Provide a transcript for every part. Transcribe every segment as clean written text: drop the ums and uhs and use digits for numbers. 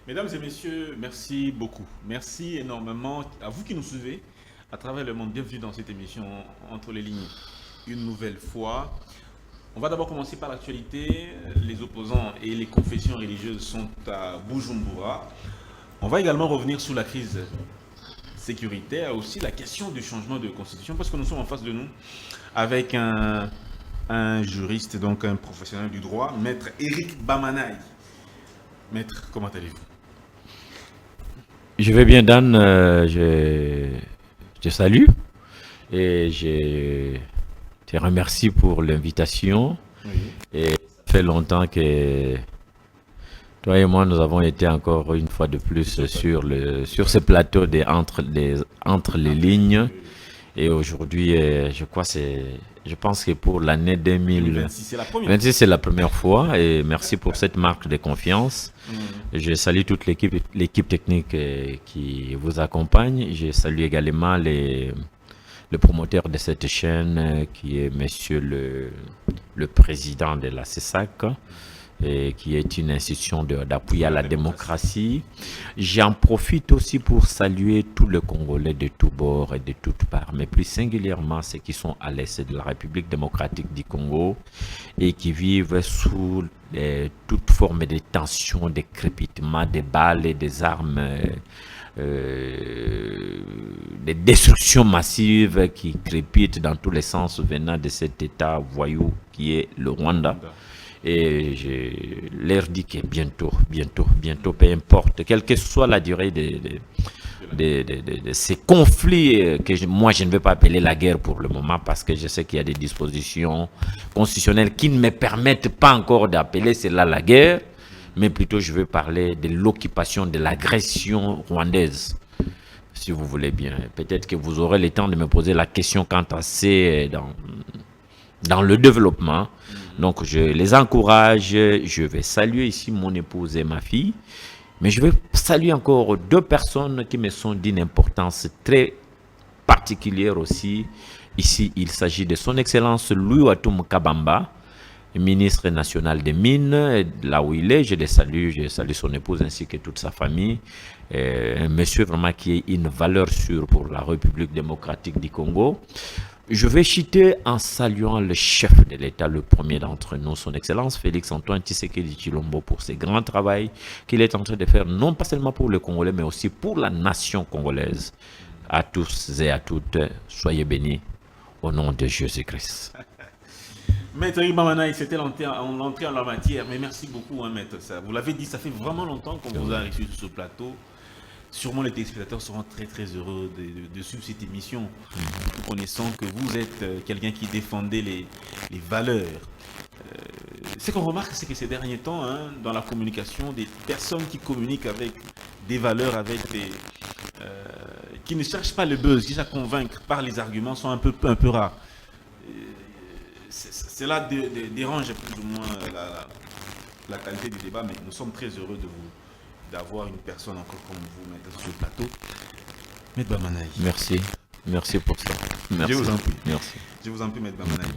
Mesdames et messieurs, merci beaucoup. Merci énormément à vous qui nous suivez à travers le monde. Bienvenue dans cette émission Entre les lignes. Une nouvelle fois. On va d'abord commencer par l'actualité. Les opposants et les confessions religieuses sont à Bujumbura. On va également revenir sur la crise sécuritaire, aussi la question du changement de constitution, parce que nous sommes en face de nous avec un juriste, donc un professionnel du droit, Maître Eric Bamanaï. Maître, comment allez-vous? Je vais bien, Dan. Je salue et je te remercie pour l'invitation. Oui. Et ça fait longtemps que toi et moi, nous avons été encore une fois de plus sur ce plateau entre les lignes. Et aujourd'hui, je pense que pour l'année 2026, c'est la première. 2026, c'est la première fois. Et merci pour cette marque de confiance. Je salue toute l'équipe technique qui vous accompagne. Je salue également le promoteur de cette chaîne qui est monsieur le président de la CESAC, et qui est une institution d'appui à la démocratie. J'en profite aussi pour saluer tous les Congolais de tous bords et de toutes parts, mais plus singulièrement ceux qui sont à l'est de la République démocratique du Congo et qui vivent sous toute forme de tension, de crépitement, des balles et des armes, des destructions massives qui crépitent dans tous les sens venant de cet État voyou qui est le Rwanda. Et je leur dis que bientôt, peu importe, quelle que soit la durée de ces conflits, moi je ne vais pas appeler la guerre pour le moment, parce que je sais qu'il y a des dispositions constitutionnelles qui ne me permettent pas encore d'appeler cela la guerre, mais plutôt je vais parler de l'occupation, de l'agression rwandaise, si vous voulez bien. Peut-être que vous aurez le temps de me poser la question quant à ces dans le développement. Donc je les encourage, je vais saluer ici mon épouse et ma fille, mais je vais saluer encore deux personnes qui me sont d'une importance très particulière aussi. Ici, il s'agit de son Excellence Louis Watum Kabamba, ministre national des Mines, là où il est. Je salue son épouse ainsi que toute sa famille. Un monsieur vraiment qui est une valeur sûre pour la République démocratique du Congo. Je vais citer en saluant le chef de l'État, le premier d'entre nous, son Excellence Félix-Antoine Tshisekedi Tshilombo, pour ce grand travail qu'il est en train de faire, non pas seulement pour les Congolais, mais aussi pour la nation congolaise. À tous et à toutes, soyez bénis au nom de Jésus-Christ. Maître Eric Bamanaï, c'était l'entrée en la matière, mais merci beaucoup, hein, Maître. Vous l'avez dit, ça fait vraiment longtemps qu'on vous a reçu sur ce plateau. Sûrement les téléspectateurs seront très heureux de suivre cette émission, connaissant que vous êtes quelqu'un qui défendait les valeurs. Ce qu'on remarque, c'est que ces derniers temps, hein, dans la communication, des personnes qui communiquent avec des valeurs, qui ne cherchent pas le buzz, qui cherchent à convaincre par les arguments, sont un peu rares. Cela dérange plus ou moins la qualité du débat, mais nous sommes très heureux d'avoir une personne encore comme vous, Maître, sur le plateau. Maître Bamanaï. Merci pour ça. Merci. Je vous en prie. Merci. Je vous en prie, Maître Bamanaï.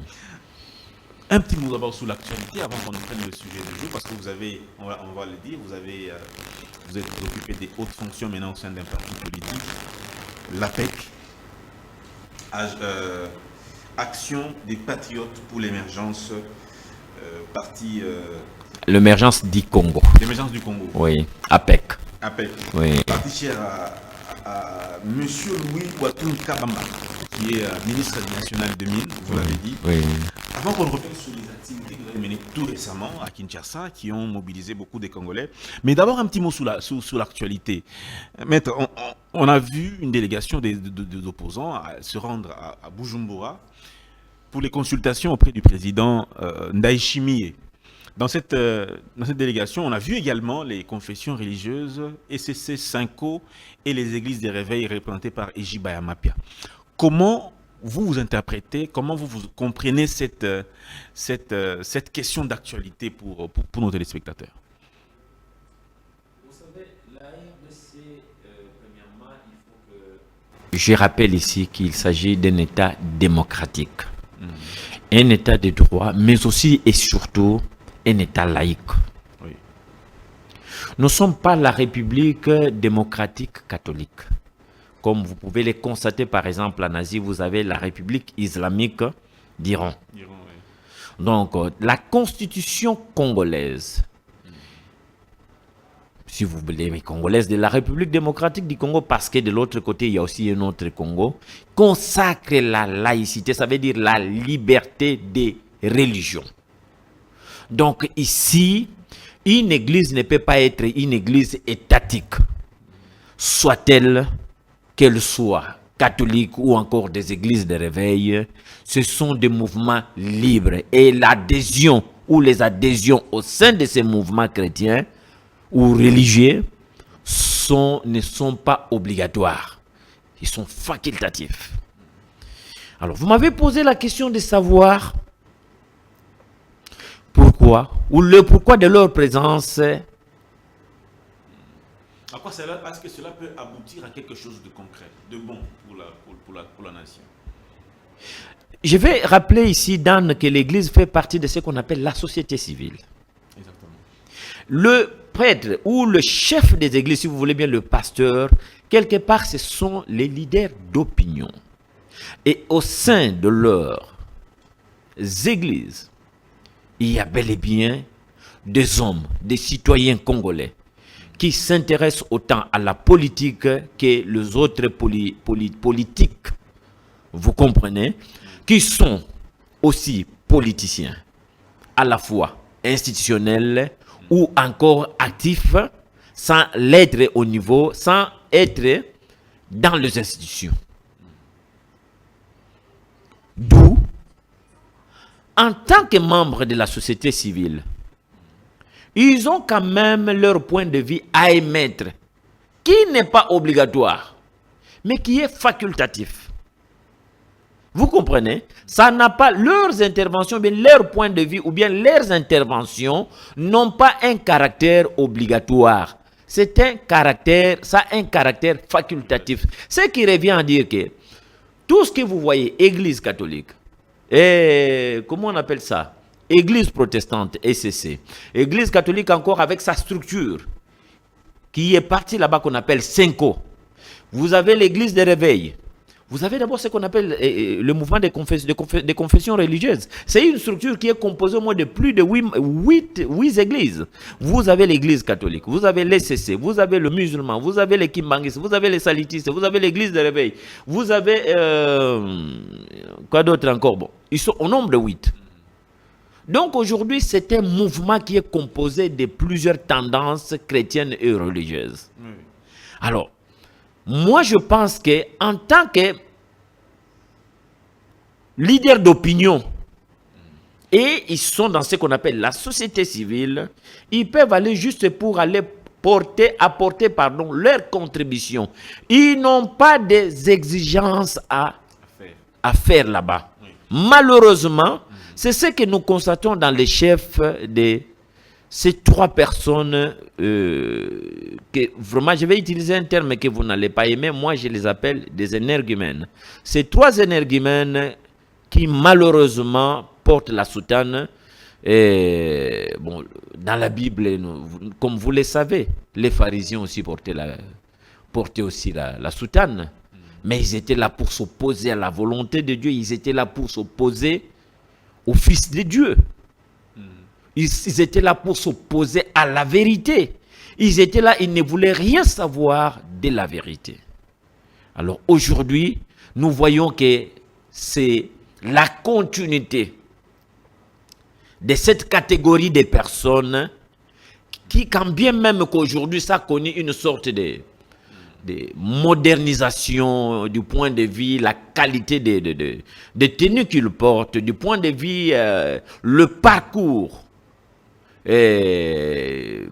Un petit mot d'abord sur l'actualité avant qu'on ne prenne le sujet du jour, parce que vous avez, on va le dire, vous êtes occupé des hautes fonctions maintenant au sein d'un parti politique, l'APEC, Action des Patriotes pour l'émergence, parti. L'émergence du Congo. L'émergence du Congo. Oui, APEC. APEC. Oui. Parti cher à Monsieur Louis Watum Kabamba, qui est ministre national de Mines, vous l'avez dit. Oui. Avant qu'on revienne sur les activités que vous avez menées tout récemment à Kinshasa, qui ont mobilisé beaucoup de Congolais, mais d'abord un petit mot sur l'actualité. Maître, on a vu une délégation des opposants se rendre à Bujumbura pour les consultations auprès du président Ndayishimiye. Dans cette délégation, on a vu également les confessions religieuses, ECC, Synco et les églises des réveils représentées par Eji Bayamapia. Comment vous interprétez, comment vous comprenez cette question d'actualité pour nos téléspectateurs? Vous savez, la RDC, premièrement, il faut que... Je rappelle ici qu'il s'agit d'un État démocratique, un État de droit, mais aussi et surtout un État laïque. Oui. Nous ne sommes pas la République démocratique catholique. Comme vous pouvez le constater, par exemple, en Asie, vous avez la République islamique d'Iran. Donc, la constitution congolaise, si vous voulez, mais congolaise de la République démocratique du Congo, parce que de l'autre côté, il y a aussi un autre Congo, consacre la laïcité, ça veut dire la liberté des religions. Donc ici, une église ne peut pas être une église étatique, soit-elle qu'elle soit catholique ou encore des églises de réveil. Ce sont des mouvements libres et l'adhésion ou les adhésions au sein de ces mouvements chrétiens ou religieux ne sont pas obligatoires. Ils sont facultatifs. Alors, vous m'avez posé la question de savoir pourquoi, ou le pourquoi de leur présence. Après, est-ce que cela peut aboutir à quelque chose de concret, de bon pour la nation? Je vais rappeler ici, Dan, que l'Église fait partie de ce qu'on appelle la société civile. Exactement. Le prêtre ou le chef des églises, si vous voulez bien, le pasteur, quelque part, ce sont les leaders d'opinion. Et au sein de leurs églises, il y a bel et bien des hommes, des citoyens congolais qui s'intéressent autant à la politique que les autres politiques, vous comprenez, qui sont aussi politiciens, à la fois institutionnels ou encore actifs, sans l'être au niveau, sans être dans les institutions. D'où, en tant que membres de la société civile, ils ont quand même leur point de vue à émettre, qui n'est pas obligatoire, mais qui est facultatif. Vous comprenez? Ça n'a pas leurs interventions, bien leur point de vue ou bien leurs interventions n'ont pas un caractère obligatoire. C'est un caractère, ça a un caractère facultatif. Ce qui revient à dire que tout ce que vous voyez, Église catholique, et comment on appelle ça? Église protestante, ECC. Église catholique encore avec sa structure, qui est partie là-bas qu'on appelle Senko. Vous avez l'église de réveil. Vous avez d'abord ce qu'on appelle le mouvement des confessions religieuses. C'est une structure qui est composée au moins de plus de 8 églises. Vous avez l'église catholique, vous avez l'ECC, vous avez le musulman, vous avez les kimbanguistes, vous avez les salitistes, vous avez l'église de réveil, vous avez... quoi d'autre encore? Bon, ils sont au nombre de 8. Donc aujourd'hui, c'est un mouvement qui est composé de plusieurs tendances chrétiennes et religieuses. Oui. Alors, moi je pense qu'en tant que leader d'opinion, et ils sont dans ce qu'on appelle la société civile, ils peuvent aller juste pour aller apporter leur contribution. Ils n'ont pas des exigences à faire là-bas. Oui. Malheureusement, c'est ce que nous constatons dans les chefs de ces 3 personnes que vraiment, je vais utiliser un terme que vous n'allez pas aimer, moi je les appelle des énergumènes. Ces 3 énergumènes qui malheureusement portent la soutane. Et, bon, dans la Bible, comme vous le savez, les pharisiens aussi portaient aussi la soutane. Mais ils étaient là pour s'opposer à la volonté de Dieu, ils étaient là pour s'opposer au Fils de Dieu. Ils étaient là pour s'opposer à la vérité. Ils étaient là, ils ne voulaient rien savoir de la vérité. Alors aujourd'hui, nous voyons que c'est la continuité de cette catégorie de personnes qui, quand bien même qu'aujourd'hui, ça a connu une sorte de modernisation du point de vue, la qualité de tenues qu'ils portent, du point de vue, le parcours, des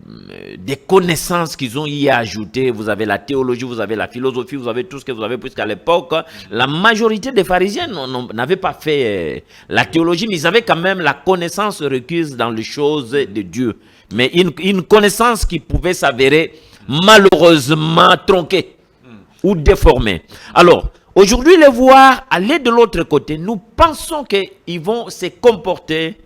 connaissances qu'ils ont y ajouté. Vous avez la théologie, vous avez la philosophie, vous avez tout ce que vous avez, puisqu'à l'époque, la majorité des pharisiens n'avaient pas fait la théologie, mais ils avaient quand même la connaissance requise dans les choses de Dieu. Mais une connaissance qui pouvait s'avérer malheureusement tronquée ou déformée. Alors, aujourd'hui, les voir aller de l'autre côté, nous pensons qu'ils vont se comporter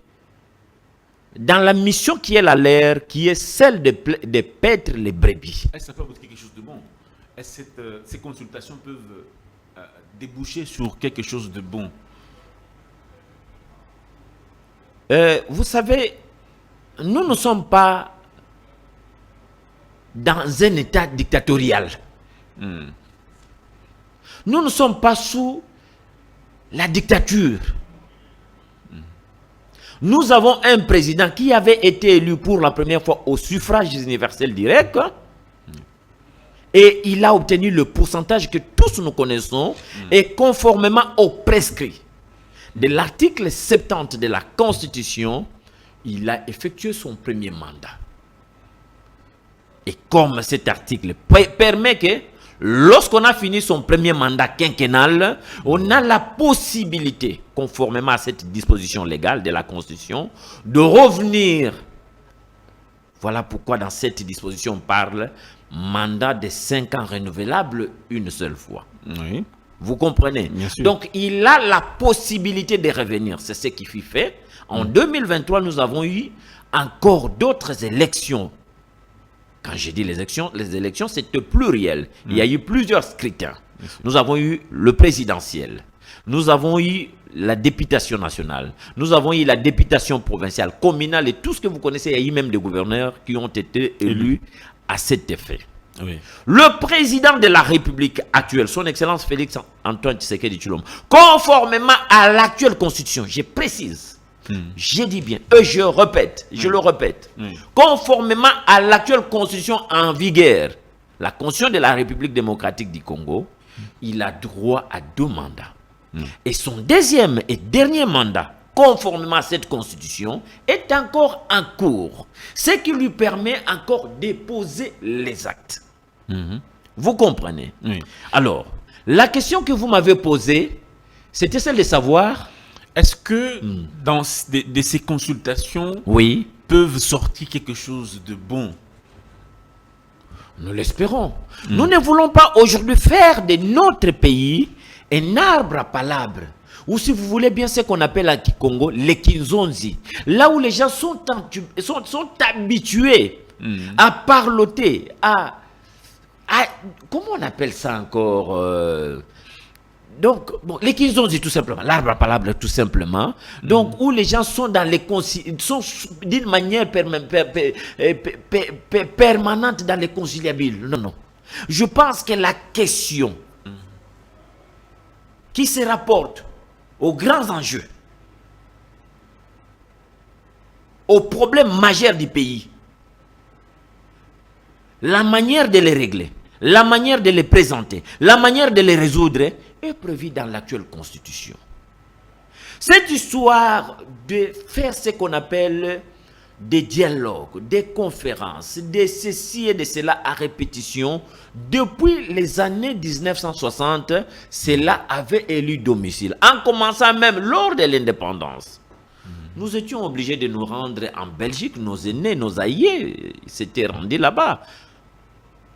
dans la mission qui est la leur, qui est celle de paître les brebis. Est-ce que ça peut apporter quelque chose de bon? Est-ce que ces consultations peuvent déboucher sur quelque chose de bon? Vous savez, nous ne sommes pas dans un état dictatorial. Nous ne sommes pas sous la dictature. Nous avons un président qui avait été élu pour la première fois au suffrage universel direct. Et il a obtenu le pourcentage que tous nous connaissons et conformément au prescrit de l'article 70 de la Constitution, il a effectué son premier mandat. Et comme cet article permet que lorsqu'on a fini son premier mandat quinquennal, on a la possibilité, conformément à cette disposition légale de la Constitution, de revenir. Voilà pourquoi dans cette disposition on parle mandat de 5 ans renouvelable une seule fois. Oui. Vous comprenez? Bien sûr. Donc il a la possibilité de revenir. C'est ce qui fut fait. En 2023, nous avons eu encore d'autres élections. Quand je dis les élections, c'est pluriel. Il y a eu plusieurs scrutins. Nous avons eu le présidentiel. Nous avons eu la députation nationale. Nous avons eu la députation provinciale, communale et tout ce que vous connaissez. Il y a eu même des gouverneurs qui ont été élus à cet effet. Oui. Le président de la République actuelle, son Excellence Félix Antoine Tshisekedi Tshilombo, conformément à l'actuelle constitution, je précise, je dis bien, je répète, le répète, conformément à l'actuelle constitution en vigueur, la constitution de la République démocratique du Congo, il a droit à 2 mandats. Et son deuxième et dernier mandat, conformément à cette constitution, est encore en cours. Ce qui lui permet encore de poser les actes. Vous comprenez? Oui. Alors, la question que vous m'avez posée, c'était celle de savoir... Est-ce que dans de ces consultations Oui. peuvent sortir quelque chose de bon? Nous l'espérons. Nous ne voulons pas aujourd'hui faire de notre pays un arbre à palabres. Ou si vous voulez bien ce qu'on appelle à Kikongo, les Kinzonzi. Là où les gens sont habitués à parloter, comment on appelle ça encore donc, bon, les Kinzonzi tout simplement, l'arbre à palabres tout simplement. Donc, où les gens sont dans les sont d'une manière permanente dans les conciliables. Non, non. Je pense que la question qui se rapporte aux grands enjeux, aux problèmes majeurs du pays, la manière de les régler, la manière de les présenter, la manière de les résoudre est prévue dans l'actuelle constitution. Cette histoire de faire ce qu'on appelle des dialogues, des conférences, de ceci et de cela à répétition, depuis les années 1960, cela avait élu domicile. En commençant même lors de l'indépendance. Nous étions obligés de nous rendre en Belgique, nos aînés, nos aïeux s'étaient rendus là-bas.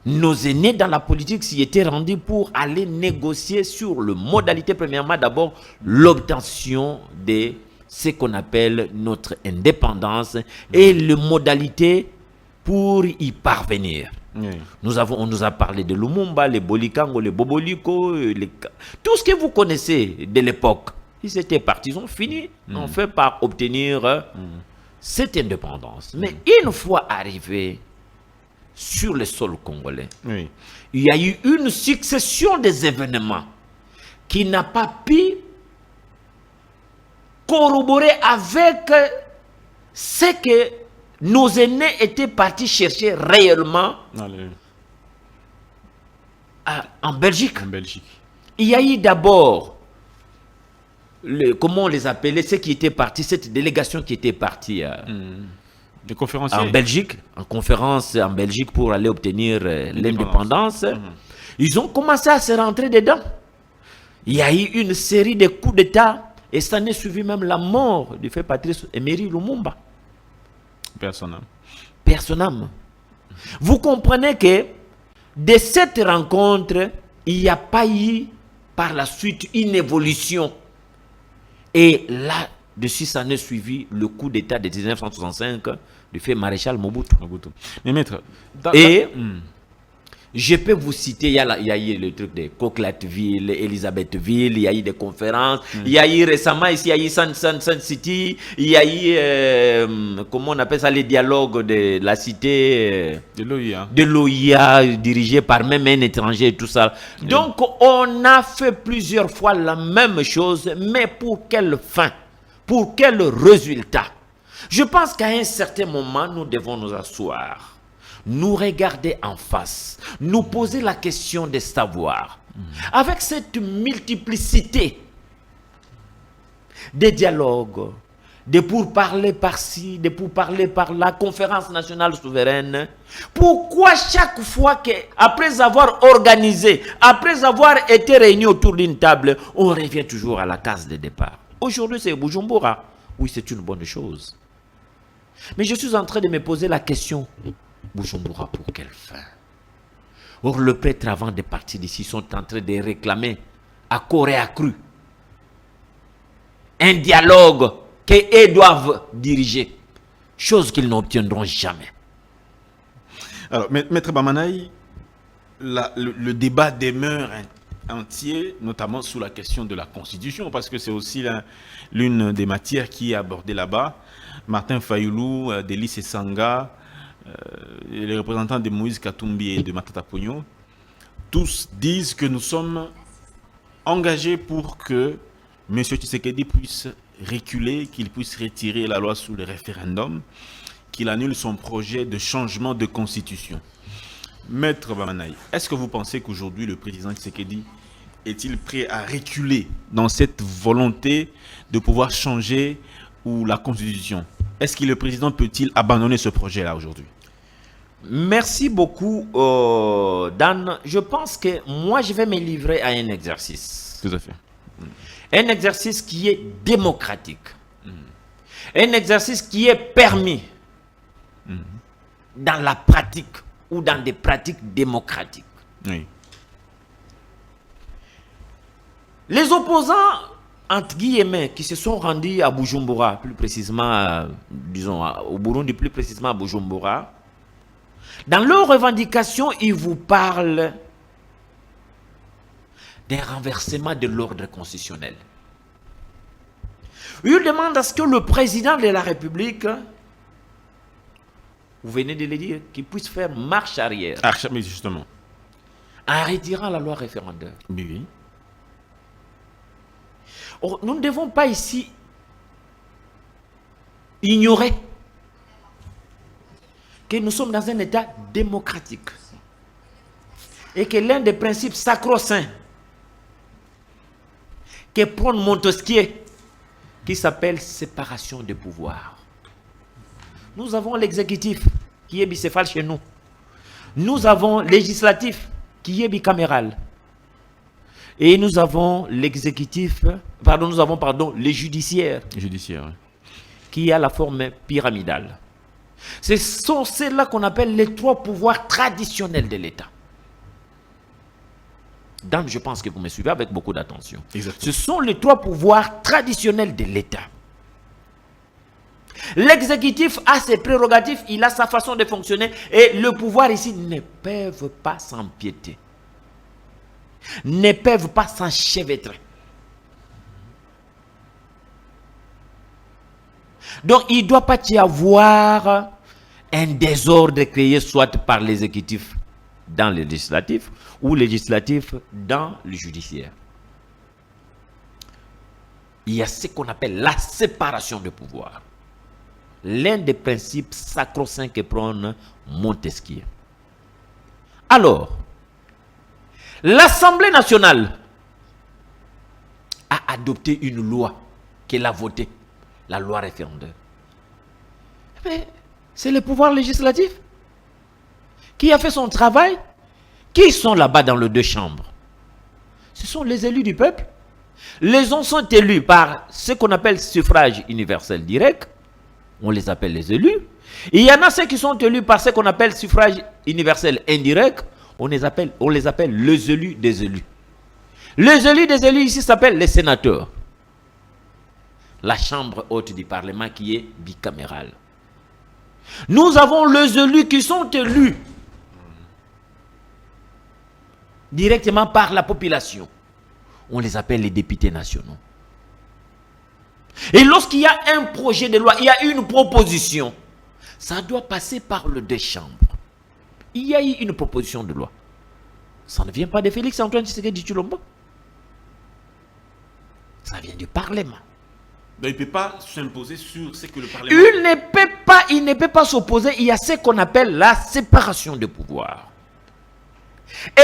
Nos aînés dans la politique s'y étaient rendus pour aller négocier sur le modalité, premièrement d'abord l'obtention de ce qu'on appelle notre indépendance et les modalités pour y parvenir. Oui. On nous a parlé de Lumumba, les Bolikango, les Boboliko, tout ce que vous connaissez de l'époque. Ils étaient partis, ils ont fini en fait par obtenir cette indépendance. Mais une fois arrivés sur le sol congolais, Oui. il y a eu une succession des événements qui n'a pas pu corroborer avec ce que nos aînés étaient partis chercher réellement Allez, en Belgique. en Belgique. Il y a eu d'abord, comment on les appelait, ceux qui étaient partis, cette délégation qui était partie Des conférenciers. en Belgique, en conférence en Belgique pour aller obtenir l'indépendance. Ils ont commencé à se rentrer dedans. Il y a eu une série de coups d'État et ça n'est suivi même la mort du fait Patrice Emery Lumumba. Personnellement. Vous comprenez que de cette rencontre, il n'y a pas eu par la suite une évolution. Et là, de 6 années suivi le coup d'État de 1965 du fait maréchal Mobutu. Mais maître, je peux vous citer, il y a eu le truc de Coquelatteville, Elisabethville, il y a eu des conférences, il y a eu récemment ici, il y a eu Sun City, il y a eu, comment on appelle ça, les dialogues de la cité de l'OIA, dirigé par même un étranger et tout ça. Donc, on a fait plusieurs fois la même chose, mais pour quelle fin? Pour quel résultat? Je pense qu'à un certain moment, nous devons nous asseoir, nous regarder en face, nous poser la question de savoir, avec cette multiplicité des dialogues, de pourparlers par-ci, de pourparlers par-là, conférence nationale souveraine, pourquoi chaque fois qu'après avoir organisé, après avoir été réunis autour d'une table, on revient toujours à la case de départ? Aujourd'hui, c'est Bujumbura. Oui, c'est une bonne chose. Mais je suis en train de me poser la question, Bujumbura, pour quelle fin? Or, le prêtre, avant de partir d'ici, sont en train de réclamer à corps et à cru un dialogue qu'ils doivent diriger, chose qu'ils n'obtiendront jamais. Alors, Maître Bamanaï, le débat demeure entier, notamment sur la question de la Constitution, parce que c'est aussi l'une des matières qui est abordée là-bas. Martin Fayoulou, Délice Sanga, les représentants de Moïse Katumbi et de Matata Ponyo, tous disent que nous sommes engagés pour que M. Tshisekedi puisse reculer, qu'il puisse retirer la loi sur le référendum, qu'il annule son projet de changement de constitution. Maître Bamanaï, est-ce que vous pensez qu'aujourd'hui le président Tshisekedi est-il prêt à reculer dans cette volonté de pouvoir changer la constitution? Est-ce que le président peut-il abandonner ce projet-là aujourd'hui? Merci beaucoup, Dan. Je pense que moi, je vais me livrer à un exercice. Tout à fait. Un exercice qui est démocratique. Un exercice qui est permis dans la pratique ou dans des pratiques démocratiques. Oui. Les opposants, entre guillemets, qui se sont rendus à Bujumbura, plus précisément, disons, au Burundi, plus précisément à Bujumbura, dans leurs revendications, ils vous parlent d'un renversement de l'ordre constitutionnel. Ils demandent à ce que le président de la République, vous venez de le dire, qu'il puisse faire marche arrière. Mais justement. En retirant la loi référendaire. Oui. Or, nous ne devons pas ici ignorer que nous sommes dans un État démocratique et que l'un des principes sacro-saints que prône Montesquieu, qui s'appelle séparation des pouvoirs. Nous avons l'exécutif qui est bicéphale chez nous. Nous avons législatif qui est bicaméral. Et nous avons l'exécutif, nous avons les judiciaires. Judiciaire, oui. Qui a la forme pyramidale. Ce sont ceux-là qu'on appelle les trois pouvoirs traditionnels de l'État. Dan, je pense que vous me suivez avec beaucoup d'attention. Ce sont les trois pouvoirs traditionnels de l'État. L'exécutif a ses prérogatives, il a sa façon de fonctionner et le pouvoir ici ne peuvent pas s'empiéter. Ne peuvent pas s'enchevêtrer. Donc, il ne doit pas y avoir un désordre créé soit par l'exécutif dans le législatif ou législatif dans le judiciaire. Il y a ce qu'on appelle la séparation de pouvoir. L'un des principes sacro-saints que prône Montesquieu. Alors, l'Assemblée nationale a adopté une loi qu'elle a votée, la loi référendaire. Mais c'est le pouvoir législatif qui a fait son travail. Qui sont là-bas dans les deux chambres? Ce sont les élus du peuple. Les uns sont élus par ce qu'on appelle suffrage universel direct. On les appelle les élus. Et il y en a ceux qui sont élus par ce qu'on appelle suffrage universel indirect. On les appelle les élus des élus. Les élus des élus ici s'appellent les sénateurs. la chambre haute du Parlement qui est bicamérale. Nous avons les élus qui sont élus directement par la population. On les appelle les députés nationaux. Et lorsqu'il y a un projet de loi, il y a une proposition, ça doit passer par les deux chambres. Il y a eu une proposition de loi. Ça ne vient pas de Félix Antoine Tshisekedi Tshilombo. Ça vient du Parlement. Donc, il ne peut pas s'imposer sur ce que le Parlement... Il ne peut pas s'opposer. Il y a ce qu'on appelle la séparation des pouvoirs.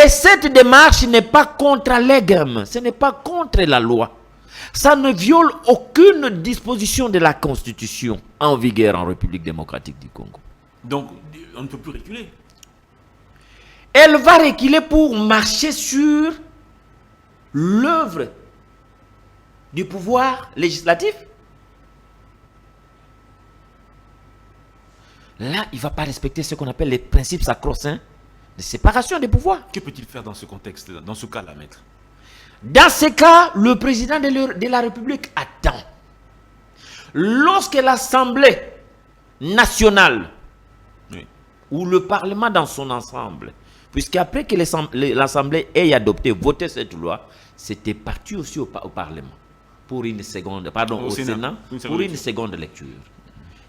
Et cette démarche n'est pas contre l'EGM. Ce n'est pas contre la loi. Ça ne viole aucune disposition de la Constitution en vigueur en République démocratique du Congo. Donc, on ne peut plus reculer. Elle va reculer pour marcher sur l'œuvre du pouvoir législatif. Là, il ne va pas respecter ce qu'on appelle les principes sacro-saints de séparation des pouvoirs. Que peut-il faire dans ce contexte, dans ce cas-là, maître? Dans ce cas, le président de la République attend. Lorsque l'Assemblée nationale, oui, ou le Parlement dans son ensemble, puisqu'après que l'Assemblée ait adopté, voté cette loi, c'était parti aussi au Parlement pour une seconde, pardon, au Sénat pour une seconde lecture.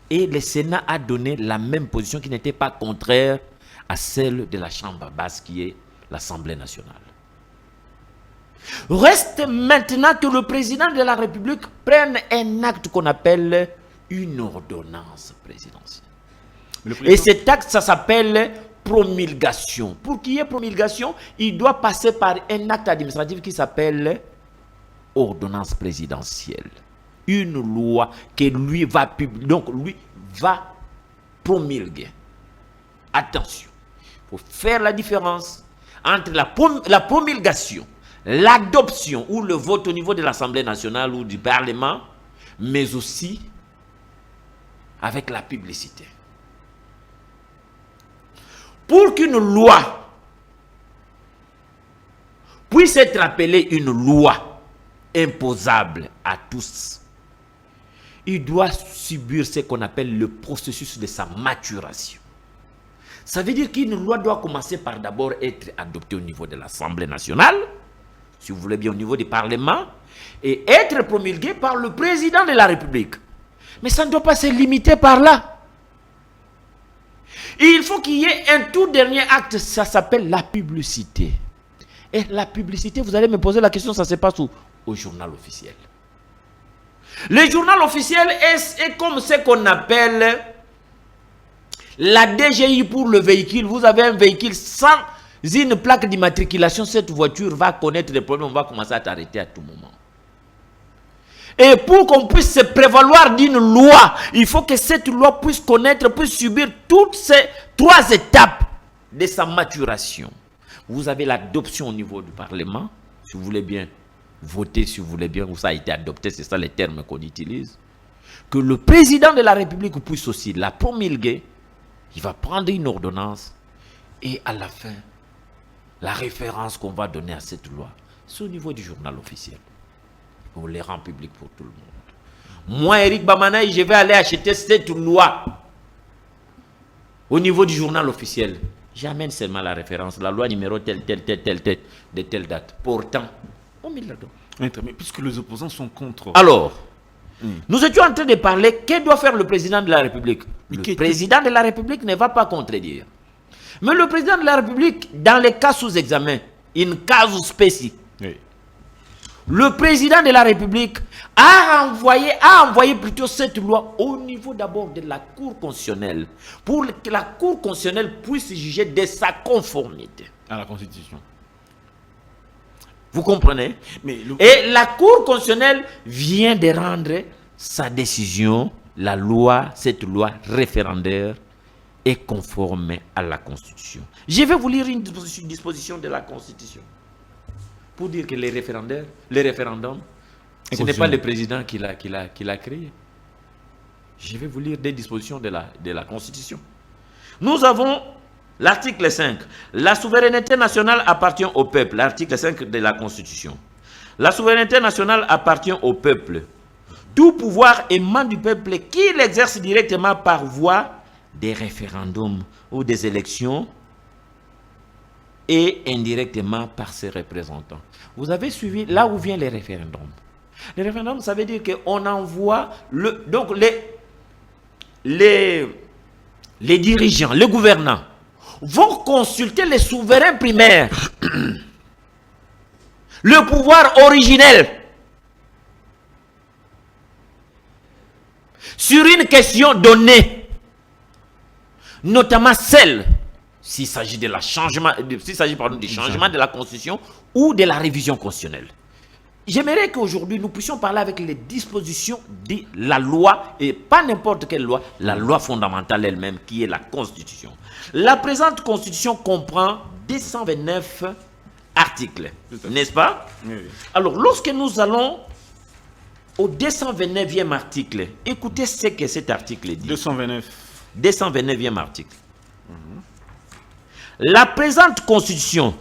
Et le Sénat a donné la même position qui n'était pas contraire à celle de la Chambre basse qui est l'Assemblée nationale. Reste maintenant que le président de la République prenne un acte qu'on appelle une ordonnance présidentielle. Et cet acte, ça s'appelle promulgation. Pour qu'il y ait promulgation, il doit passer par un acte administratif qui s'appelle ordonnance présidentielle. Une loi que lui va publier, donc lui va promulguer. Attention, il faut faire la différence entre la promulgation, l'adoption ou le vote au niveau de l'Assemblée nationale ou du Parlement, mais aussi avec la publicité. Pour qu'une loi puisse être appelée une loi imposable à tous, il doit subir ce qu'on appelle le processus de sa maturation. Ça veut dire qu'une loi doit commencer par d'abord être adoptée au niveau de l'Assemblée nationale, si vous voulez bien au niveau du Parlement, et être promulguée par le président de la République. Mais ça ne doit pas se limiter par là. Il faut qu'il y ait un tout dernier acte, ça s'appelle la publicité. Et la publicité, vous allez me poser la question, ça se passe où? Au journal officiel. Le journal officiel est comme ce qu'on appelle la DGI pour le véhicule. Vous avez un véhicule sans une plaque d'immatriculation, cette voiture va connaître des problèmes, on va commencer à t'arrêter à tout moment. Et pour qu'on puisse se prévaloir d'une loi, il faut que cette loi puisse connaître, puisse subir toutes ces 3 étapes de sa maturation. Vous avez l'adoption au niveau du Parlement, si vous voulez bien voter, si vous voulez bien, où ça a été adopté, c'est ça les termes qu'on utilise. Que le président de la République puisse aussi la promulguer, il va prendre une ordonnance et à la fin, la référence qu'on va donner à cette loi, c'est au niveau du journal officiel. On les rend public pour tout le monde. Moi, Eric Bamanaï, je vais aller acheter cette loi au niveau du journal officiel. J'amène seulement la référence, la loi numéro telle, de telle date. Pourtant, on met là-dedans. Mais puisque les opposants sont contre... Alors, nous étions en train de parler, que doit faire le président de la République? Le président de la République ne va pas contredire. Mais le président de la République, dans les cas sous examen, une case spécifique, oui, le président de la République a envoyé plutôt cette loi au niveau d'abord de la Cour constitutionnelle, pour que la Cour constitutionnelle puisse juger de sa conformité à la Constitution. Vous comprenez? Et la Cour constitutionnelle vient de rendre sa décision, la loi, cette loi référendaire est conforme à la Constitution. Je vais vous lire une disposition de la Constitution pour dire que les référendums, ce n'est pas le président qui l'a créé. Je vais vous lire des dispositions de la Constitution. Nous avons l'article 5. La souveraineté nationale appartient au peuple. L'article 5 de la Constitution. La souveraineté nationale appartient au peuple. tout pouvoir émane du peuple qui l'exerce directement par voie des référendums ou des élections et indirectement par ses représentants. Vous avez suivi là où viennent les référendums. Les référendums, ça veut dire qu'on envoie donc les dirigeants, les gouvernants vont consulter les souverains primaires, le pouvoir originel, sur une question donnée, notamment celle, s'il s'agit de changement de la Constitution ou de la révision constitutionnelle. J'aimerais qu'aujourd'hui nous puissions parler avec les dispositions de la loi, et pas n'importe quelle loi, la loi fondamentale elle-même qui est la Constitution. La présente Constitution comprend 229 articles, n'est-ce pas? Oui. Alors, lorsque nous allons au 229e article, écoutez ce que cet article dit. 229e article. La présente Constitution,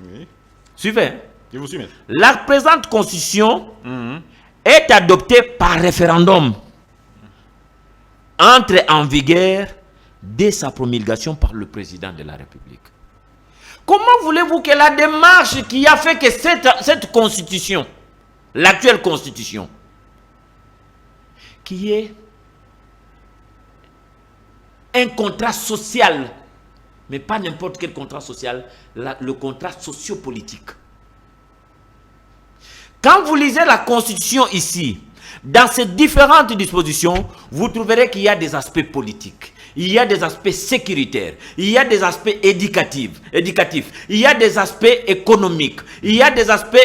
Oui. suivez. Je vous suis. La présente Constitution est adoptée par référendum, entre en vigueur dès sa promulgation par le président de la République. Comment voulez-vous que la démarche qui a fait que cette Constitution, l'actuelle Constitution, qui est un contrat social, mais pas n'importe quel contrat social, le contrat sociopolitique. Quand vous lisez la Constitution ici, dans ces différentes dispositions, vous trouverez qu'il y a des aspects politiques, il y a des aspects sécuritaires, il y a des aspects éducatifs, il y a des aspects économiques, il y a des aspects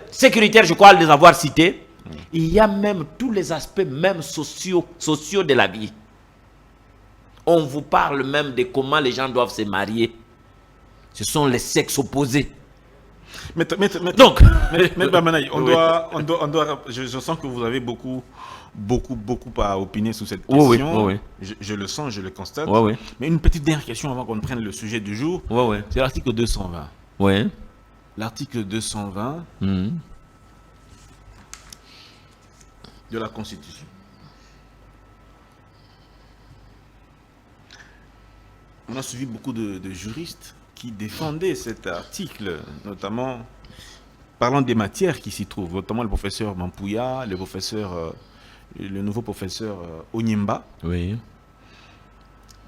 sécuritaires, je crois les avoir cités, il y a même tous les aspects même sociaux de la vie. On vous parle même de comment les gens doivent se marier. Ce sont les sexes opposés. Donc, Bamanaï, je sens que vous avez beaucoup à opiner sur cette question. Oui. Je le sens, je le constate. Oui. Mais une petite dernière question avant qu'on prenne le sujet du jour. C'est l'article 220. Oui. L'article 220 de la Constitution. On a suivi beaucoup de juristes qui défendaient cet article, notamment parlant des matières qui s'y trouvent, notamment le professeur Mampouya, le nouveau professeur Onyemba. Oui.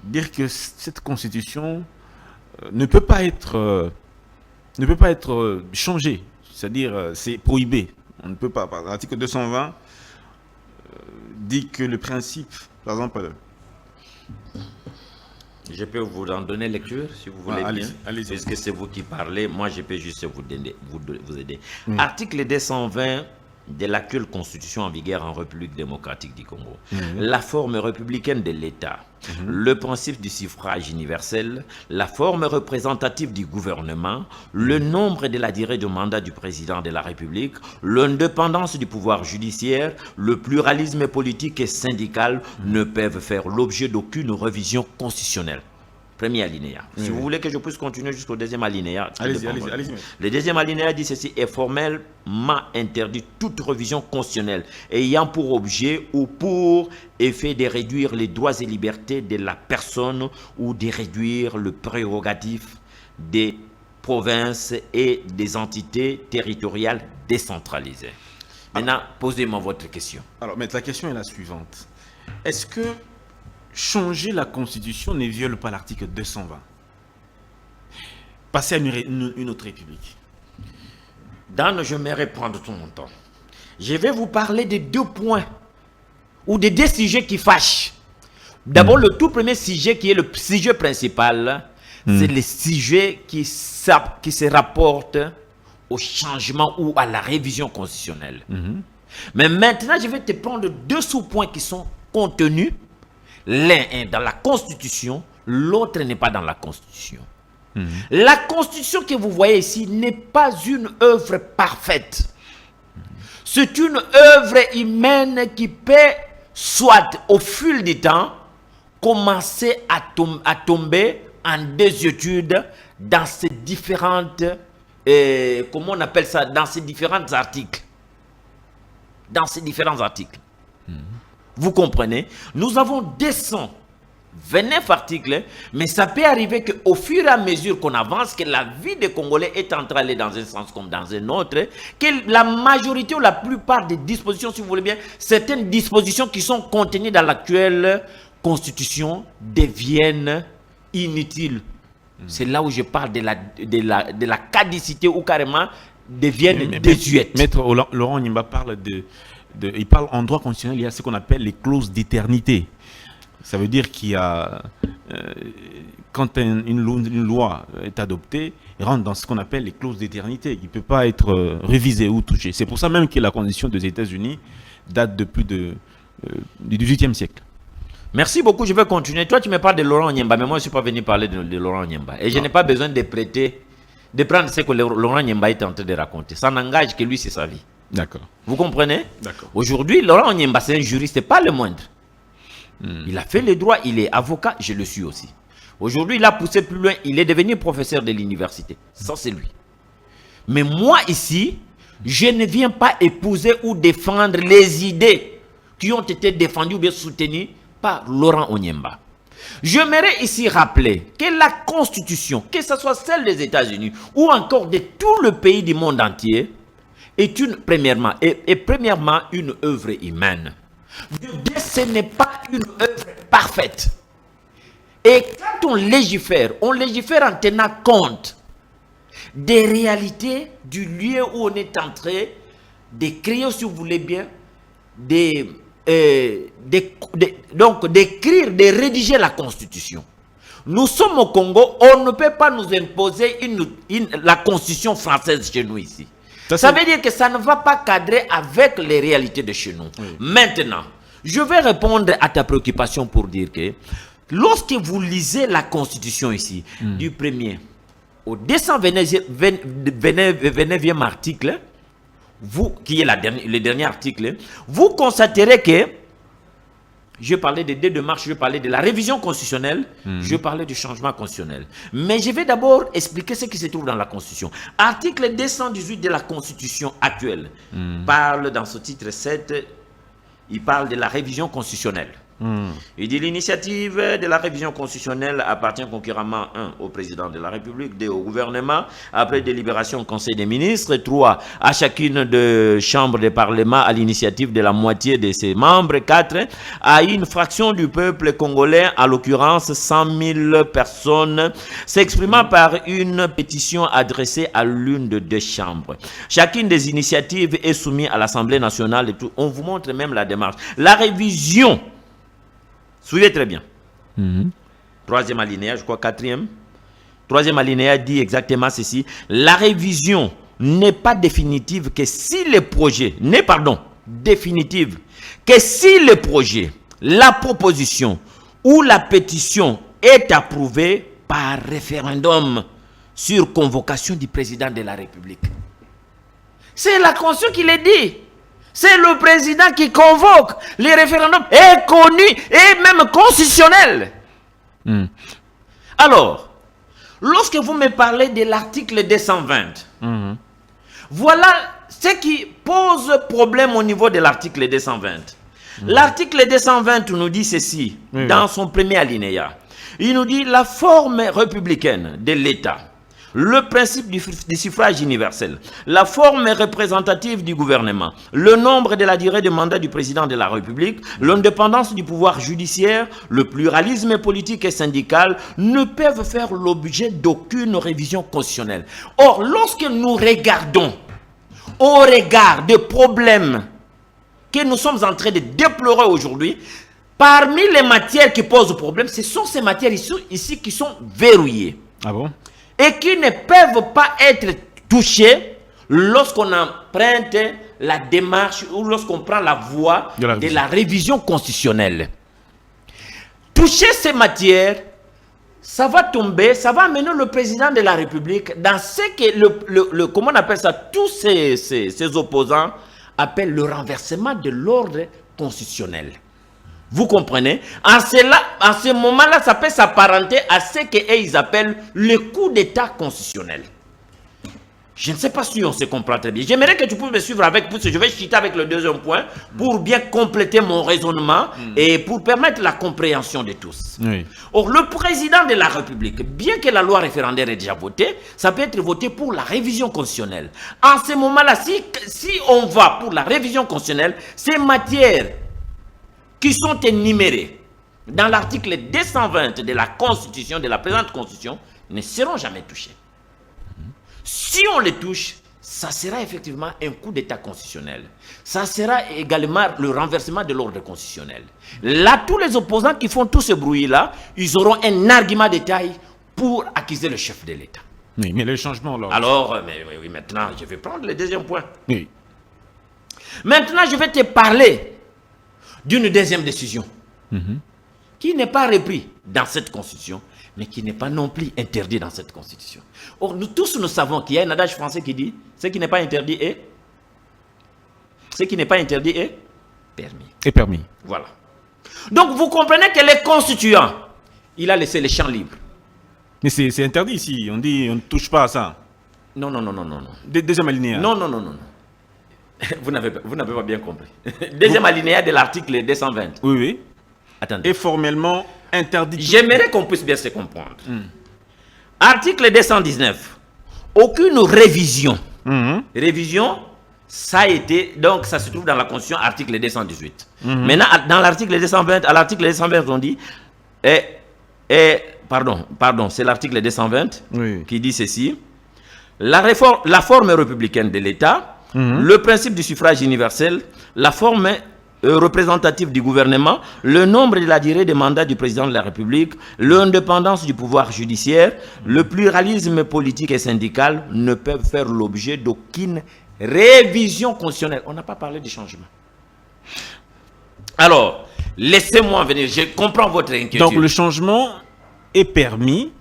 Dire que cette constitution ne peut pas être changée, c'est-à-dire c'est prohibé. On ne peut pas. L'article 220 dit que le principe, par exemple. Je peux vous en donner lecture si vous voulez bien. Allez-y. Puisque c'est vous qui parlez, moi je peux juste vous aider. Article 220 de l'actuelle constitution en vigueur en République démocratique du Congo. La forme républicaine de l'État, le principe du suffrage universel, la forme représentative du gouvernement, le nombre de la durée de mandat du président de la République, l'indépendance du pouvoir judiciaire, le pluralisme politique et syndical ne peuvent faire l'objet d'aucune révision constitutionnelle. Premier alinéa. Si vous voulez que je puisse continuer jusqu'au deuxième alinéa. Allez-y. Le deuxième alinéa dit ceci: est formellement interdit toute révision constitutionnelle ayant pour objet ou pour effet de réduire les droits et libertés de la personne ou de réduire le prérogatif des provinces et des entités territoriales décentralisées. Maintenant, posez-moi votre question. Alors, mais la question est la suivante. Est-ce que changer la Constitution ne viole pas l'article 220? Passer à une autre république. Dan, je vais reprendre tout mon temps. Je vais vous parler de deux points ou de deux sujets qui fâchent. D'abord, le tout premier sujet qui est le sujet principal, c'est le sujet qui se rapporte au changement ou à la révision constitutionnelle. Mais maintenant, je vais te prendre deux sous-points qui sont contenus. L'un est dans la Constitution, l'autre n'est pas dans la Constitution. La Constitution que vous voyez ici n'est pas une œuvre parfaite. C'est une œuvre humaine qui peut, soit au fil du temps, commencer à tomber en désuétude dans ces différentes, comment on appelle ça, dans ces différents articles. dans ces différents articles. Vous comprenez? Nous avons 229 articles, mais ça peut arriver qu'au fur et à mesure qu'on avance, que la vie des Congolais est en train d'aller dans un sens comme dans un autre, que la majorité ou la plupart des dispositions, si vous voulez bien, certaines dispositions qui sont contenues dans l'actuelle constitution deviennent inutiles. C'est là où je parle de la caducité ou carrément deviennent désuètes. Maître Laurent Nyimba parle il parle en droit constitutionnel, il y a ce qu'on appelle les clauses d'éternité. Ça veut dire qu'il y a, quand une loi est adoptée, il rentre dans ce qu'on appelle les clauses d'éternité. Il ne peut pas être révisé ou touché. C'est pour ça même que la Constitution des États-Unis date de plus du XVIIIe siècle. Merci beaucoup, je vais continuer. Toi, tu me parles de Laurent Nyimba, mais moi, je ne suis pas venu parler de Laurent Nyimba. Et je n'ai pas besoin de prendre ce que Laurent Nyimba est en train de raconter. Ça n'engage que lui, c'est sa vie. D'accord. Vous comprenez? D'accord. Aujourd'hui, Laurent Nyimba, c'est un juriste, pas le moindre. Il a fait le droit, il est avocat, je le suis aussi. Aujourd'hui, il a poussé plus loin, il est devenu professeur de l'université. Ça, c'est lui. Mais moi, ici, je ne viens pas épouser ou défendre les idées qui ont été défendues ou bien soutenues par Laurent Nyimba. J'aimerais ici rappeler que la Constitution, que ce soit celle des États-Unis ou encore de tout le pays du monde entier, est premièrement une œuvre humaine. Ce n'est pas une œuvre parfaite. Et quand on légifère en tenant compte des réalités du lieu où on est en train de créer, si vous voulez bien, donc d'écrire, de rédiger la Constitution. Nous sommes au Congo, on ne peut pas nous imposer la Constitution française chez nous ici. Ça veut dire que ça ne va pas cadrer avec les réalités de chez nous. Oui. Maintenant, je vais répondre à ta préoccupation pour dire que lorsque vous lisez la Constitution ici, du 1er au 229e article, qui est le dernier article, vous constaterez que je parlais des deux démarches, je parlais de la révision constitutionnelle, je parlais du changement constitutionnel. Mais je vais d'abord expliquer ce qui se trouve dans la Constitution. Article 218 de la Constitution actuelle parle dans ce titre 7, il parle de la révision constitutionnelle. Il dit l'initiative de la révision constitutionnelle appartient concurremment 1 au président de la République, 2 au gouvernement, après délibération au Conseil des ministres, 3 à chacune des chambres de parlement à l'initiative de la moitié de ses membres, 4 à une fraction du peuple congolais, à l'occurrence 100 000 personnes, s'exprimant par une pétition adressée à l'une de 2 chambres. Chacune des initiatives est soumise à l'Assemblée nationale et tout. On vous montre même la démarche. La révision, suivez très bien. Troisième alinéa, je crois, 4e. Troisième alinéa dit exactement ceci. La révision n'est pas définitive que si le projet, définitive que si le projet, la proposition ou la pétition est approuvée par référendum sur convocation du président de la République. C'est la Constitution qui le dit. C'est le président qui convoque. Les référendums est connu et même constitutionnel. Alors, lorsque vous me parlez de l'article 220, voilà ce qui pose problème au niveau de l'article 220. L'article 220 nous dit ceci, dans son premier alinéa. Il nous dit la forme républicaine de l'État, le principe du suffrage universel, la forme représentative du gouvernement, le nombre de la durée de mandat du président de la République, l'indépendance du pouvoir judiciaire, le pluralisme politique et syndical ne peuvent faire l'objet d'aucune révision constitutionnelle. Or, lorsque nous regardons au regard des problèmes que nous sommes en train de déplorer aujourd'hui, parmi les matières qui posent problème, ce sont ces matières ici qui sont verrouillées. Ah bon? Et qui ne peuvent pas être touchés lorsqu'on emprunte la démarche ou lorsqu'on prend la voie de la révision constitutionnelle. Toucher ces matières, ça va tomber, ça va amener le président de la République dans ce que comment on appelle ça, tous ces opposants appellent le renversement de l'ordre constitutionnel. Vous comprenez? En ce moment-là, ça peut s'apparenter à ce qu'ils appellent le coup d'état constitutionnel. Je ne sais pas si on se comprend très bien. J'aimerais que tu puisses me suivre avec, parce que je vais chuter avec le deuxième point pour bien compléter mon raisonnement et pour permettre la compréhension de tous. Oui. Or, le président de la République, bien que la loi référendaire ait déjà voté, ça peut être voté pour la révision constitutionnelle. En ce moment-là, si on va pour la révision constitutionnelle, ces matières qui sont énumérées dans l'article 220 de la Constitution, de la présente Constitution, ne seront jamais touchées. Si on les touche, ça sera effectivement un coup d'État constitutionnel. Ça sera également le renversement de l'ordre constitutionnel. Là, tous les opposants qui font tout ce bruit-là, ils auront un argument de taille pour accuser le chef de l'État. Oui, mais le changement, là... Alors, oui, maintenant, je vais prendre le deuxième point. Oui. Maintenant, je vais te parler d'une deuxième décision qui n'est pas reprise dans cette Constitution, mais qui n'est pas non plus interdit dans cette Constitution. Or, nous tous, nous savons qu'il y a un adage français qui dit « ce qui n'est pas interdit est... ce qui n'est pas interdit est permis ». Est permis. Voilà. Donc, vous comprenez que les constituants, il a laissé les champs libres. Mais c'est interdit ici. On dit on ne touche pas à ça. Non. Deuxième alinéa. Non. Vous n'avez pas bien compris. Deuxième alinéa de l'article 220. Oui. Attendez. Est formellement interdit. J'aimerais qu'on puisse bien se comprendre. Article 219. Aucune révision. Révision, ça a été... Donc, ça se trouve dans la Constitution, article 218. Maintenant, dans l'article 220, à l'article 220, on dit... Pardon, c'est l'article 220 qui dit ceci. La forme républicaine de l'État, le principe du suffrage universel, la forme représentative du gouvernement, le nombre et la durée des mandats du président de la République, l'indépendance du pouvoir judiciaire, le pluralisme politique et syndical ne peuvent faire l'objet d'aucune révision constitutionnelle. On n'a pas parlé du changement. Alors, laissez-moi venir, je comprends votre inquiétude. Donc le changement est permis,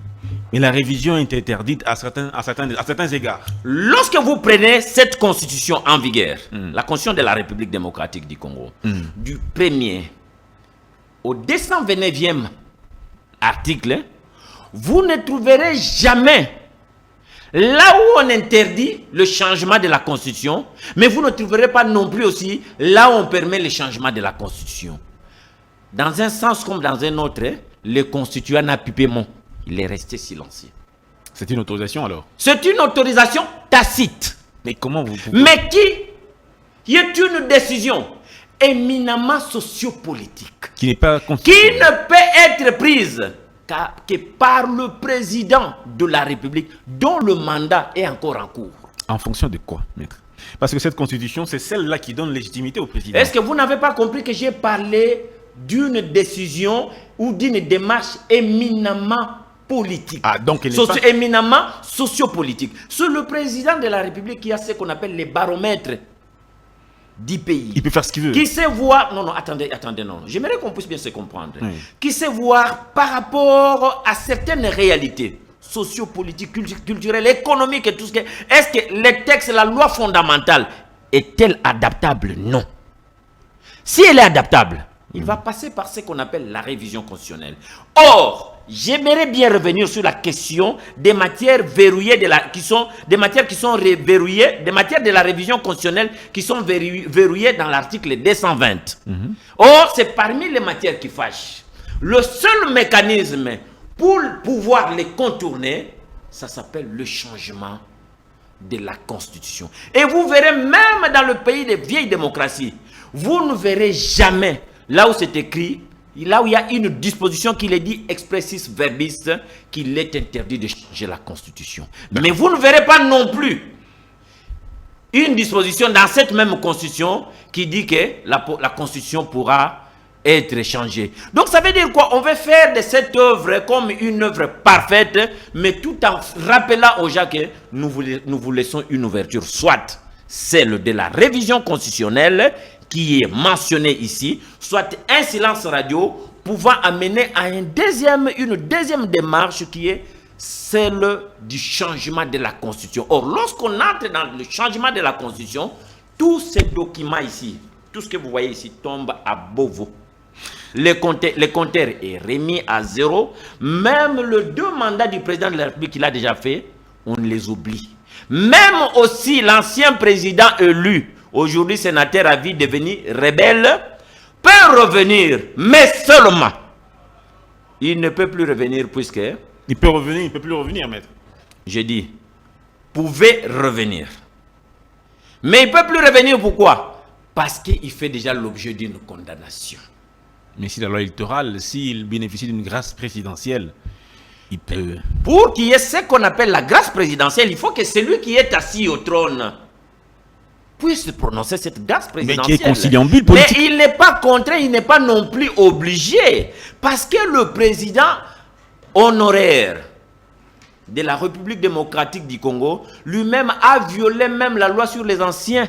mais la révision est interdite à certains égards. Lorsque vous prenez cette constitution en vigueur, la constitution de la République démocratique du Congo, du 1er au 229e article, vous ne trouverez jamais là où on interdit le changement de la constitution, mais vous ne trouverez pas non plus aussi là où on permet le changement de la constitution. Dans un sens comme dans un autre, le constituant n'a pu paiement. Il est resté silencieux. C'est une autorisation alors? C'est une autorisation tacite. Mais comment vous pouvez... Mais qui est une décision éminemment sociopolitique. Qui n'est pas qui ne peut être prise que par le président de la République dont le mandat est encore en cours. En fonction de quoi, maître? Parce que cette constitution, c'est celle-là qui donne légitimité au président. Est-ce que vous n'avez pas compris que j'ai parlé d'une décision ou d'une démarche éminemment politique, donc éminemment sociopolitique? C'est le président de la République qui a ce qu'on appelle les baromètres du pays. Il peut faire ce qu'il veut. Qui sait voir... Non, attendez, non. J'aimerais qu'on puisse bien se comprendre. Qui sait voir par rapport à certaines réalités sociopolitiques, culturelles, économiques et tout ce que... Est-ce que les textes, la loi fondamentale, est-elle adaptable? Non. Si elle est adaptable, il va passer par ce qu'on appelle la révision constitutionnelle. Or, j'aimerais bien revenir sur la question des matières verrouillées des matières de la révision constitutionnelle qui sont verrouillées dans l'article 220. Or, c'est parmi les matières qui fâchent. Le seul mécanisme pour pouvoir les contourner, ça s'appelle le changement de la Constitution. Et vous verrez, même dans le pays des vieilles démocraties, vous ne verrez jamais, là où c'est écrit, là où il y a une disposition qui le dit expressis verbis, qu'il est interdit de changer la Constitution. Mais vous ne verrez pas non plus une disposition dans cette même Constitution qui dit que la Constitution pourra être changée. Donc ça veut dire quoi? On veut faire de cette œuvre comme une œuvre parfaite, mais tout en rappelant aux gens que nous vous laissons une ouverture, soit celle de la révision constitutionnelle qui est mentionnée ici, soit un silence radio pouvant amener à une deuxième démarche qui est celle du changement de la Constitution. Or, lorsqu'on entre dans le changement de la Constitution, tous ces documents ici, tout ce que vous voyez ici tombe à Beauvau. Le compteur est remis à zéro. Même les 2 mandats du président de la République qu'il a déjà fait, on les oublie. Même aussi l'ancien président élu, aujourd'hui sénateur à vie devenu rebelle, peut revenir, mais seulement. Il ne peut plus revenir puisque... Il peut revenir, il ne peut plus revenir, maître. J'ai dit, pouvait revenir. Mais il ne peut plus revenir, pourquoi? Parce qu'il fait déjà l'objet d'une condamnation. Mais si la loi électorale, s'il bénéficie d'une grâce présidentielle, il peut... Pour qu'il y ait ce qu'on appelle la grâce présidentielle, il faut que celui qui est assis au trône puisse prononcer cette grâce présidentielle. Mais qui est conciliabule politique. Mais il n'est pas contraint, il n'est pas non plus obligé. Parce que le président honoraire de la République démocratique du Congo, lui-même a violé même la loi sur les anciens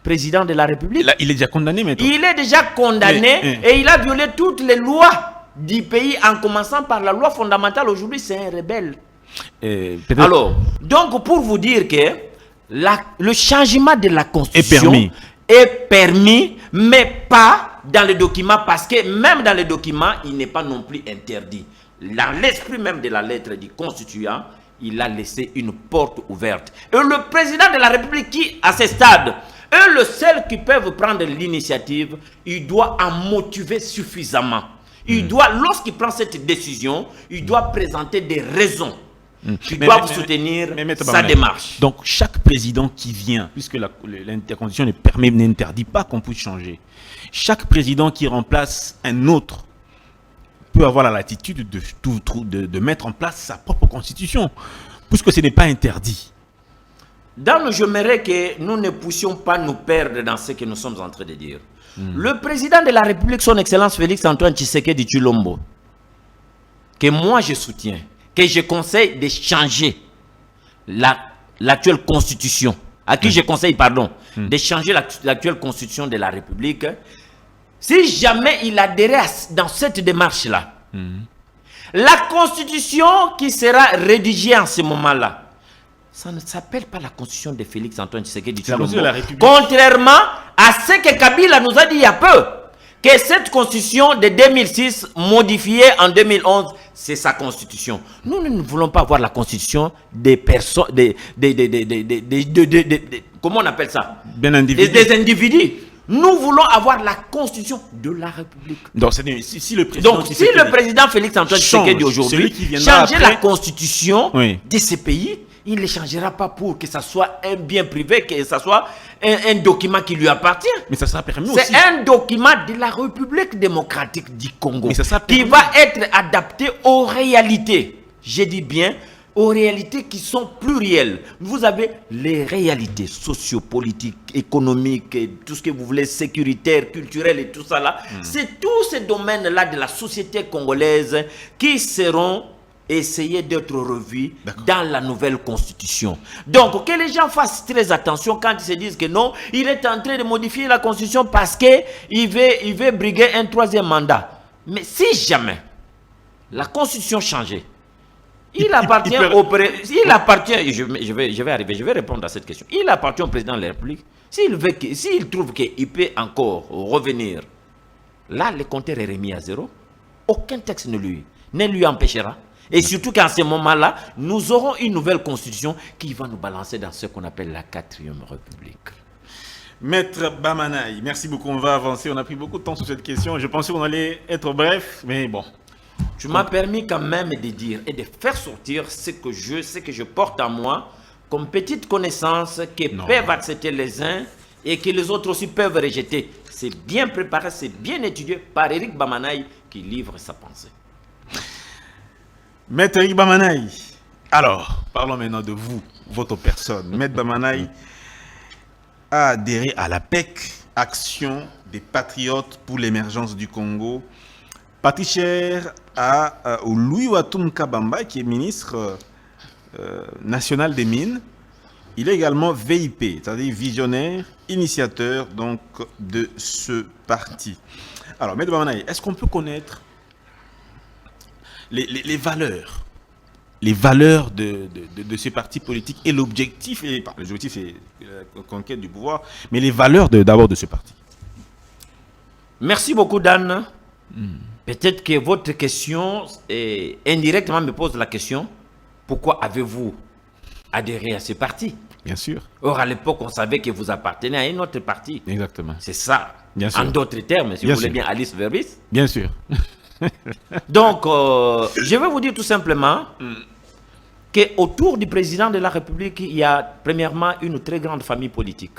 présidents de la République. Là, il est déjà condamné maintenant. Il est déjà condamné et il a violé toutes les lois du pays en commençant par la loi fondamentale. Aujourd'hui, c'est un rebelle. Alors, donc pour vous dire que le changement de la Constitution est permis, mais pas dans les documents, parce que même dans les documents, il n'est pas non plus interdit. Dans l'esprit même de la lettre du constituant, il a laissé une porte ouverte. Et le président de la République qui, à ce stade, eux, le seul qui peuvent prendre l'initiative, il doit en motiver suffisamment. Il doit, lorsqu'il prend cette décision, il doit présenter des raisons qui doivent soutenir sa démarche. Donc, chaque président qui vient, puisque l'interconstitution n'interdit pas qu'on puisse changer, chaque président qui remplace un autre peut avoir la latitude de mettre en place sa propre constitution, puisque ce n'est pas interdit. J'aimerais que nous ne puissions pas nous perdre dans ce que nous sommes en train de dire. Le président de la République, son Excellence Félix Antoine Tshisekedi Tshilombo, que moi je soutiens, que je conseille de changer l'actuelle constitution, à qui je conseille, pardon, de changer l'actuelle constitution de la République, si jamais il adhérait dans cette démarche-là, la constitution qui sera rédigée en ce moment-là, ça ne s'appelle pas la constitution de Félix Antoine Tshisekedi Tshilombo. Contrairement à ce que Kabila nous a dit il y a peu, que cette constitution de 2006, modifiée en 2011, c'est sa constitution. Nous ne voulons pas avoir la constitution des personnes, comment on appelle ça? Des individus. Nous voulons avoir la constitution de la République. Donc, si le président Félix Antoine Tshisekedi aujourd'hui changeait la constitution de ce pays, il ne les changera pas pour que ça soit un bien privé, que ça soit un document qui lui appartient. Mais ça sera permis aussi. C'est un document de la République démocratique du Congo qui va être adapté aux réalités. Je dis bien aux réalités qui sont plurielles. Vous avez les réalités sociopolitiques, économiques, et tout ce que vous voulez, sécuritaires, culturelles et tout ça là. C'est tous ces domaines-là de la société congolaise qui seront essayer d'être revus dans la nouvelle constitution. Donc, que les gens fassent très attention quand ils se disent que non, il est en train de modifier la constitution parce qu'il veut briguer un troisième mandat. Mais si jamais la constitution changeait, il appartient au président. Il appartient, je vais répondre à cette question. Il appartient au président de la République. S'il trouve qu'il peut encore revenir, là, le compteur est remis à zéro. Aucun texte ne lui empêchera. Et surtout qu'en ce moment-là, nous aurons une nouvelle constitution qui va nous balancer dans ce qu'on appelle la 4e République. Maître Bamanaï, merci beaucoup. On va avancer. On a pris beaucoup de temps sur cette question. Je pensais qu'on allait être bref, mais bon. Tu m'as permis quand même de dire et de faire sortir ce que je porte en moi comme petite connaissance que peuvent accepter les uns et que les autres aussi peuvent rejeter. C'est bien préparé, c'est bien étudié par Eric Bamanaï qui livre sa pensée. Maître Eric Bamanaï, alors, parlons maintenant de vous, votre personne. Maître Bamanaï a adhéré à l'APEC, Action des Patriotes pour l'émergence du Congo. Parti cher à Louis Watum Kabamba, qui est ministre national des Mines. Il est également VIP, c'est-à-dire visionnaire, initiateur donc, de ce parti. Alors, Maître Bamanaï, est-ce qu'on peut connaître les valeurs de ces partis politiques et l'objectif, l'objectif c'est la conquête du pouvoir, mais les valeurs d'abord de ce parti? Merci beaucoup, Dan. Peut-être que votre question indirectement me pose la question, pourquoi avez-vous adhérer à ce parti. Bien sûr. Or, à l'époque, on savait que vous appartenez à un autre parti. Exactement. C'est ça. Bien sûr. En d'autres termes, si Bien vous voulez sûr. bien, Alice Verbis. Bien sûr. Donc, je vais vous dire tout simplement qu'autour du président de la République, il y a premièrement une très grande famille politique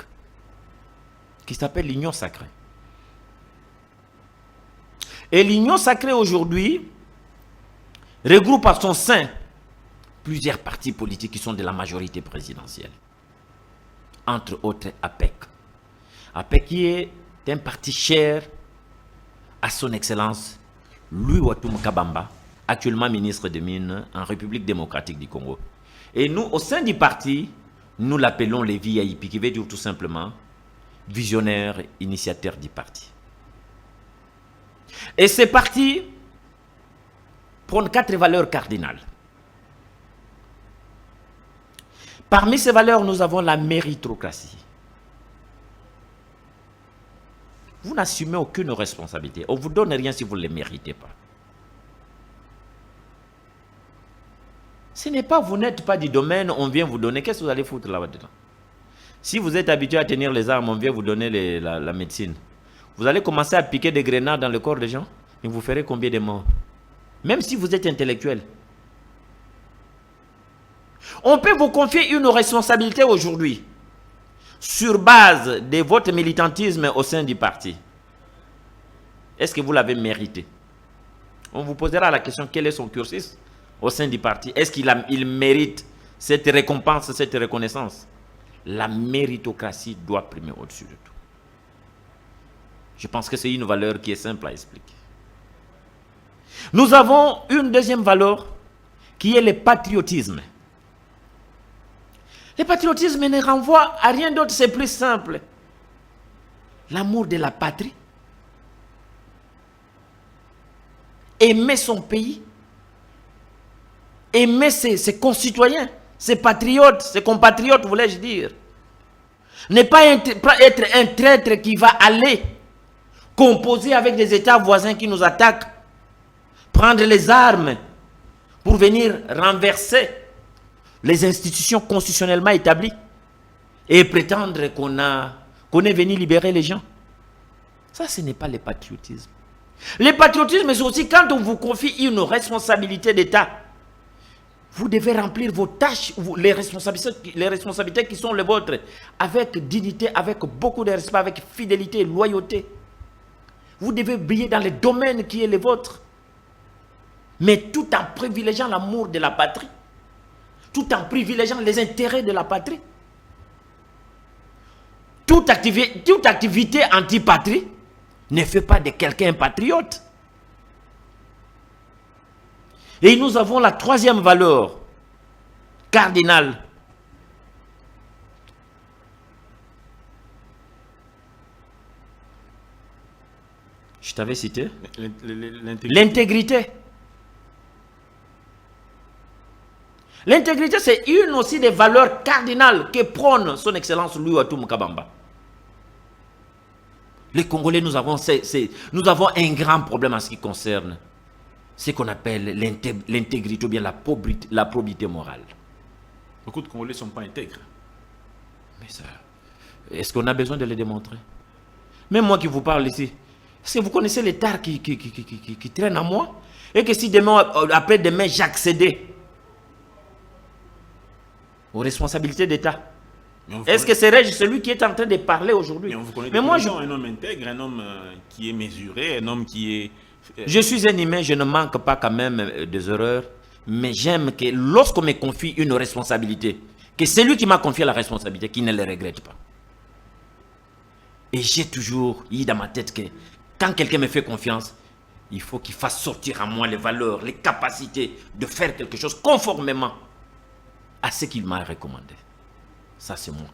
qui s'appelle l'Union Sacrée. Et l'Union Sacrée aujourd'hui regroupe à son sein plusieurs partis politiques qui sont de la majorité présidentielle. Entre autres APEC. APEC qui est un parti cher à son excellence Louis Ouattoum Kabamba, actuellement ministre des Mines en République démocratique du Congo. Et nous, au sein du parti, nous l'appelons les VIP, qui veut dire tout simplement visionnaire, initiateur du parti. Et ces partis prônent 4 valeurs cardinales. Parmi ces valeurs, nous avons la méritocratie. Vous n'assumez aucune responsabilité. On ne vous donne rien si vous ne le méritez pas. Ce n'est pas, vous n'êtes pas du domaine, on vient vous donner. Qu'est-ce que vous allez foutre là-dedans? Si vous êtes habitué à tenir les armes, on vient vous donner la médecine. Vous allez commencer à piquer des grenades dans le corps des gens et vous ferez combien de morts? Même si vous êtes intellectuel. On peut vous confier une responsabilité aujourd'hui sur base de votre militantisme au sein du parti. Est-ce que vous l'avez mérité? On vous posera la question, quel est son cursus au sein du parti? Est-ce qu'il mérite cette récompense, cette reconnaissance? La méritocratie doit primer au-dessus de tout. Je pense que c'est une valeur qui est simple à expliquer. Nous avons une deuxième valeur qui est le patriotisme. Le patriotisme ne renvoie à rien d'autre, c'est plus simple. L'amour de la patrie. Aimer son pays. Aimer ses concitoyens, ses patriotes, ses compatriotes, voulais-je dire. Ne pas être un traître qui va aller composer avec des États voisins qui nous attaquent, prendre les armes pour venir renverser les institutions constitutionnellement établies et prétendre qu'on est venu libérer les gens. Ça, ce n'est pas le patriotisme. Le patriotisme, c'est aussi quand on vous confie une responsabilité d'État. Vous devez remplir vos tâches, les responsabilités qui sont les vôtres, avec dignité, avec beaucoup de respect, avec fidélité et loyauté. Vous devez briller dans le domaine qui est le vôtre, mais tout en privilégiant l'amour de la patrie, tout en privilégiant les intérêts de la patrie. Toute activité anti-patrie ne fait pas de quelqu'un un patriote. Et nous avons la troisième valeur cardinale. Je t'avais cité l'intégrité. L'intégrité, c'est une aussi des valeurs cardinales que prône son excellence Louis Ouattoum Kabamba. Les Congolais, nous avons un grand problème en ce qui concerne ce qu'on appelle l'intégrité ou bien la probité morale. Beaucoup de Congolais ne sont pas intègres. Mais ça, est-ce qu'on a besoin de le démontrer? Même moi qui vous parle ici, est-ce que vous connaissez les tares qui traînent à moi? Et que si demain, après demain, j'accédais aux responsabilités d'État, est-ce que c'est celui qui est en train de parler aujourd'hui? Mais moi, un homme intègre, un homme qui est mesuré, un homme qui est... Je suis un humain, je ne manque pas quand même des erreurs, mais j'aime que lorsqu'on me confie une responsabilité, que celui qui m'a confié la responsabilité, qu'il ne le regrette pas. Et j'ai toujours eu dans ma tête que quand quelqu'un me fait confiance, il faut qu'il fasse sortir à moi les valeurs, les capacités de faire quelque chose conformément à ce qu'il m'a recommandé. Ça, c'est moi.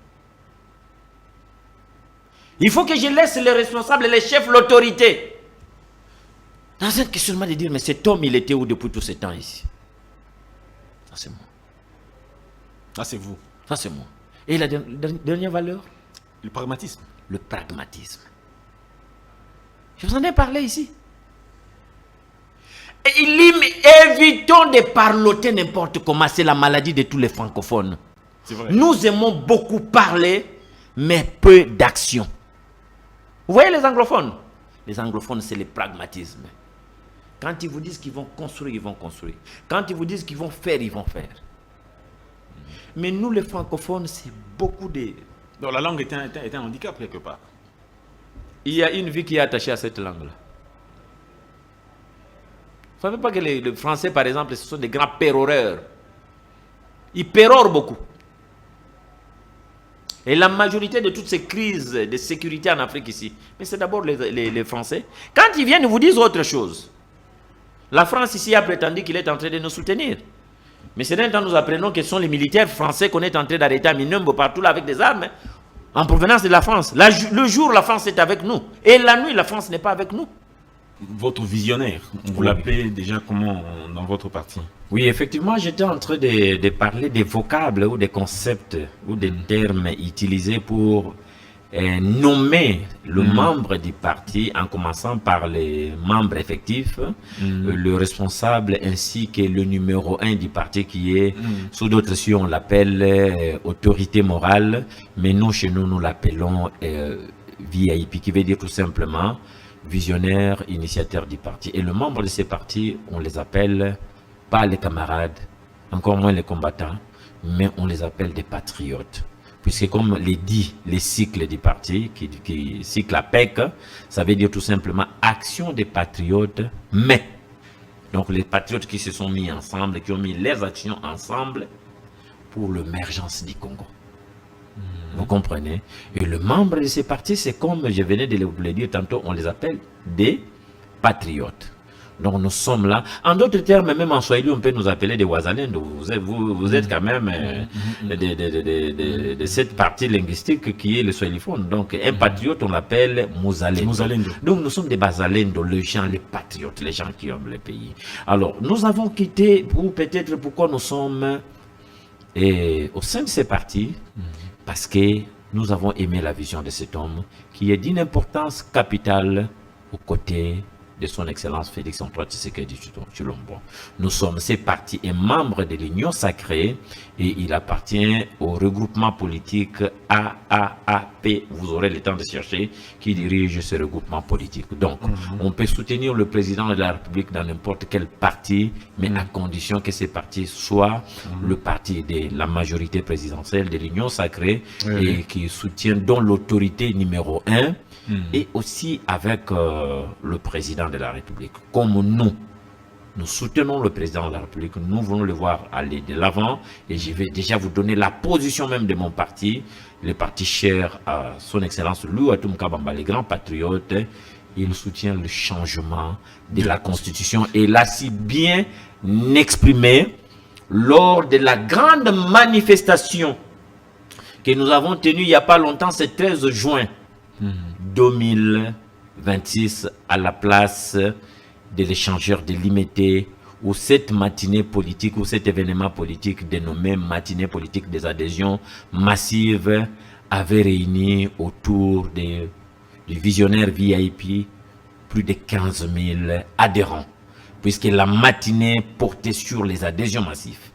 Il faut que je laisse les responsables, les chefs, l'autorité dans un questionnement de dire, mais cet homme, il était où depuis tout ce temps ici? Ça, c'est moi. Ça, c'est vous. Ça, c'est moi. Et la dernière valeur? Le pragmatisme. Le pragmatisme. Je vous en ai parlé ici. Et évitons de parloter n'importe comment. C'est la maladie de tous les francophones. vrai. Nous aimons beaucoup parler, mais peu d'action. Vous voyez les anglophones? Les anglophones, c'est le pragmatisme. Quand ils vous disent qu'ils vont construire, ils vont construire. Quand ils vous disent qu'ils vont faire, ils vont faire. Mais nous, les francophones, c'est beaucoup de... Donc la langue est un handicap quelque part. Il y a une vie qui est attachée à cette langue-là. Vous ne savez pas que les Français, par exemple, ce sont des grands péroreurs. Ils pérorent beaucoup. Et la majorité de toutes ces crises de sécurité en Afrique ici, mais c'est d'abord les Français. Quand ils viennent, ils vous disent autre chose. La France ici a prétendu qu'il est en train de nous soutenir. Mais c'est d'un temps nous apprenons que ce sont les militaires français qu'on est en train d'arrêter à Minumbo partout là avec des armes, en provenance de la France. Le jour, la France est avec nous. Et la nuit, la France n'est pas avec nous. Votre visionnaire, vous l'appelez déjà comment dans votre parti? Oui, effectivement, j'étais en train de parler des vocables ou des concepts ou des termes utilisés pour nommer le membre du parti, en commençant par les membres effectifs, le responsable ainsi que le numéro 1 du parti qui est, sous d'autres cieux on l'appelle autorité morale, mais nous chez nous, nous l'appelons VIP, qui veut dire tout simplement visionnaire, initiateur du parti. Et le membre de ces partis, on les appelle pas les camarades, encore moins les combattants, mais on les appelle des patriotes. Puisque comme les cycles du parti, qui cycle APEC, ça veut dire tout simplement action des patriotes, mais. Donc les patriotes qui se sont mis ensemble, qui ont mis leurs actions ensemble pour l'émergence du Congo. Vous comprenez? Et le membre de ces partis, c'est comme je venais de vous le dire tantôt, on les appelle des patriotes. Donc nous sommes là. En d'autres termes, même en Swahili, on peut nous appeler des Wazalendo. Vous êtes quand même de cette partie linguistique qui est le Swahiliphone. Donc un patriote, on l'appelle Muzalendo. Donc nous sommes des Bazalendo, les gens, les patriotes, les gens qui aiment le pays. Alors nous avons quitté, ou peut-être pourquoi nous sommes au sein de ces partis, parce que nous avons aimé la vision de cet homme qui est d'une importance capitale aux côtés de son Excellence Félix Antoine Tshisekedi Tshilombo. Nous sommes ces partis et membres de l'Union sacrée et il appartient au regroupement politique AAAP, vous aurez le temps de chercher, qui dirige ce regroupement politique. Donc, on peut soutenir le président de la République dans n'importe quel parti, mais à condition que ces partis soient le parti de la majorité présidentielle de l'Union sacrée et qui soutiennent dont l'autorité numéro 1 et aussi avec le président de la République. Comme nous soutenons le président de la République, nous voulons le voir aller de l'avant et je vais déjà vous donner la position même de mon parti, le parti cher à son Excellence Louis Atum Kabamba, les grands patriotes. Il soutient le changement de la Constitution et l'a si bien exprimé lors de la grande manifestation que nous avons tenue il n'y a pas longtemps, c'est 13 juin 2026 à la place de l'échangeur de Limité, où cette matinée politique, ou cet événement politique dénommé matinée politique des adhésions massives avait réuni autour du visionnaire VIP plus de 15 000 adhérents, puisque la matinée portait sur les adhésions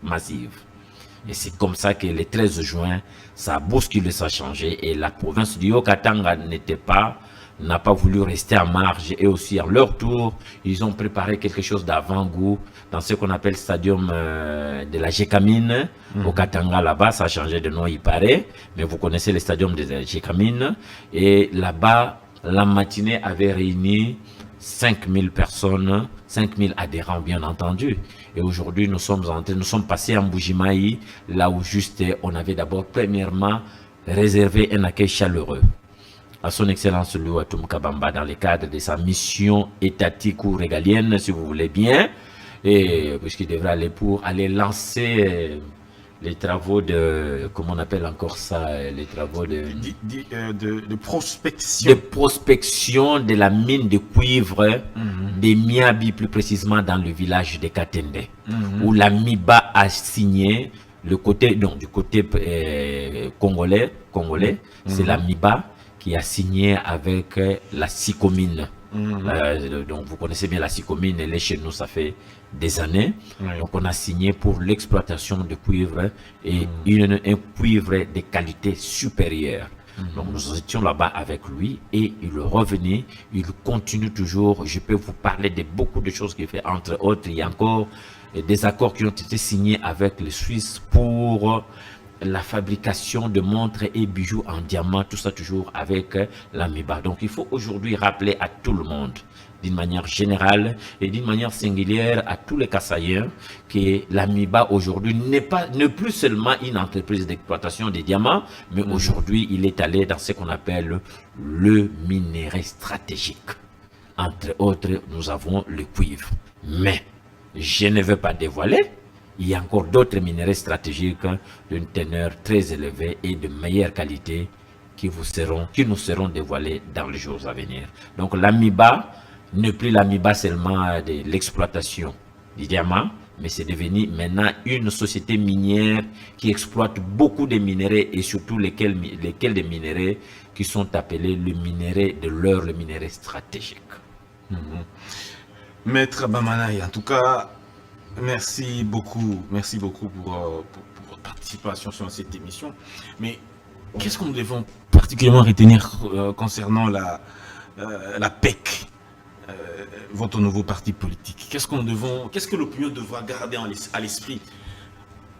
massives. Et c'est comme ça que le 13 juin, ça a bousculé, ça a changé. Et la province du Haut-Katanga n'a pas voulu rester à marge. Et aussi, à leur tour, ils ont préparé quelque chose d'avant-goût dans ce qu'on appelle le stadium de la Gécamine. Au Katanga, là-bas, ça a changé de nom, il paraît. Mais vous connaissez le stadium de la Gécamine. Et là-bas, la matinée avait réuni 5000 personnes, 5000 adhérents bien entendu. Et aujourd'hui, nous sommes passés en Bujimaï, là où juste on avait d'abord premièrement réservé un accueil chaleureux à son Excellence Louis Atum Kabamba dans le cadre de sa mission étatique ou régalienne, si vous voulez bien, et puisqu'il devrait aller pour aller lancer les travaux de, comment on appelle encore ça, les travaux de prospection. De prospection de la mine de cuivre des Miabi, plus précisément dans le village de Katende, où la MIBA a signé le côté, donc du côté congolais, c'est la MIBA qui a signé avec la SICOMINE. Donc vous connaissez bien la Sicomine, elle est chez nous, ça fait des années. Oui. Donc on a signé pour l'exploitation de cuivre et un cuivre de qualité supérieure. Donc nous étions là-bas avec lui et il revenait, il continue toujours. Je peux vous parler de beaucoup de choses qu'il fait. Entre autres, il y a encore des accords qui ont été signés avec les Suisses pour la fabrication de montres et bijoux en diamant, tout ça toujours avec l'AMIBA. Donc il faut aujourd'hui rappeler à tout le monde, d'une manière générale et d'une manière singulière à tous les Kassaïens, que l'AMIBA aujourd'hui ne plus seulement une entreprise d'exploitation des diamants, mais aujourd'hui il est allé dans ce qu'on appelle le minerai stratégique. Entre autres, nous avons le cuivre. Mais je ne veux pas dévoiler. Il y a encore d'autres minéraux stratégiques d'une teneur très élevée et de meilleure qualité qui nous seront dévoilés dans les jours à venir. Donc l'AMIBA n'est plus l'AMIBA seulement de l'exploitation du diamant, mais c'est devenu maintenant une société minière qui exploite beaucoup de minéraux et surtout lesquels des minéraux qui sont appelés le minerai de l'or, le minerai stratégique. Maître Bamanaï, en tout cas, merci beaucoup pour votre participation sur cette émission. Mais qu'est-ce que nous devons particulièrement retenir concernant la PEC, votre nouveau parti politique? Qu'est-ce que l'opinion devra garder à l'esprit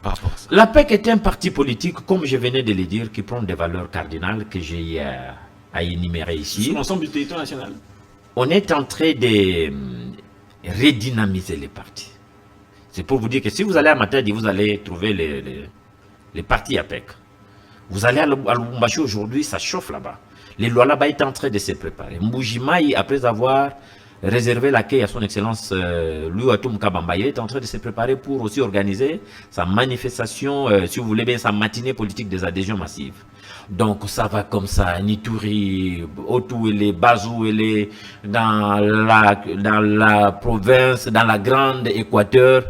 par rapport à ça? La PEC est un parti politique, comme je venais de le dire, qui prend des valeurs cardinales que j'ai à énumérer ici. Sur l'ensemble du territoire national. On est en train de redynamiser les partis. C'est pour vous dire que si vous allez à Matadi, vous allez trouver les partis à PEC. Vous allez à Lubumbashi aujourd'hui, ça chauffe là-bas. Les lois là-bas est en train de se préparer. Mbujimai, après avoir réservé l'accueil à son excellence Louatum Kabamba, il est en train de se préparer pour aussi organiser sa manifestation, si vous voulez bien, sa matinée politique des adhésions massives. Donc ça va comme ça, Nituri, Otuele, Bazouele, dans la province, dans la grande Équateur,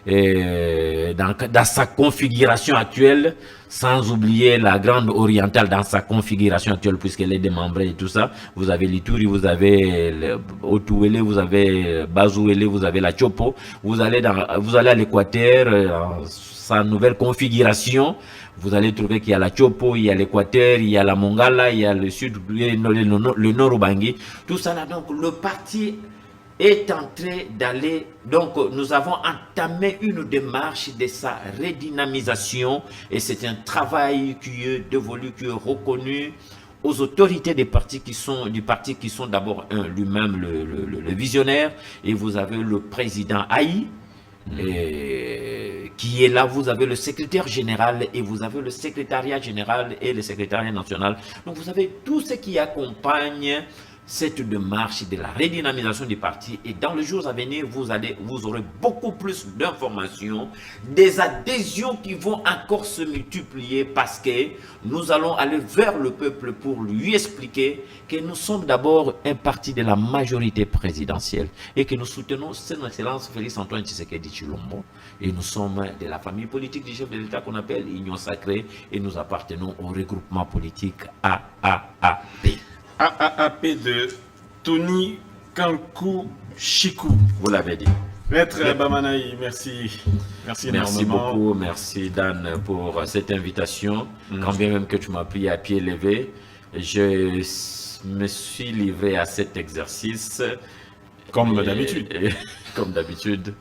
dans sa configuration actuelle, sans oublier la grande orientale dans sa configuration actuelle, puisqu'elle est démembrée et tout ça. Vous avez l'Ituri, vous avez Otuele, vous avez Bazouele, vous avez la Chopo, vous allez à l'Équateur, sa nouvelle configuration. Vous allez trouver qu'il y a la Chopo, il y a l'Équateur, il y a la Mongala, il y a le sud, le nord Ubangi. Tout ça là, donc le parti est en train d'aller, donc nous avons entamé une démarche de sa redynamisation et c'est un travail qui est dévolu, qui est reconnu aux autorités du parti qui sont d'abord lui-même le visionnaire, et vous avez le président Aïe, qui est là, vous avez le secrétaire général et vous avez le secrétariat général et le secrétariat national. Donc vous avez tout ce qui accompagne cette démarche de la redynamisation du parti, et dans les jours à venir, vous aurez beaucoup plus d'informations, des adhésions qui vont encore se multiplier, parce que nous allons aller vers le peuple pour lui expliquer que nous sommes d'abord un parti de la majorité présidentielle et que nous soutenons son excellence Félix Antoine Tshisekedi Tshilombo, et nous sommes de la famille politique du chef de l'État qu'on appelle Union Sacrée, et nous appartenons au regroupement politique AAAP. AAP de Tony Kankou Chikou. Vous l'avez dit. Maître Bamanaï, merci. Merci énormément. Merci beaucoup, merci Dan pour cette invitation. Quand bien même que tu m'as pris à pied levé, je me suis livré à cet exercice. Comme d'habitude. Comme d'habitude.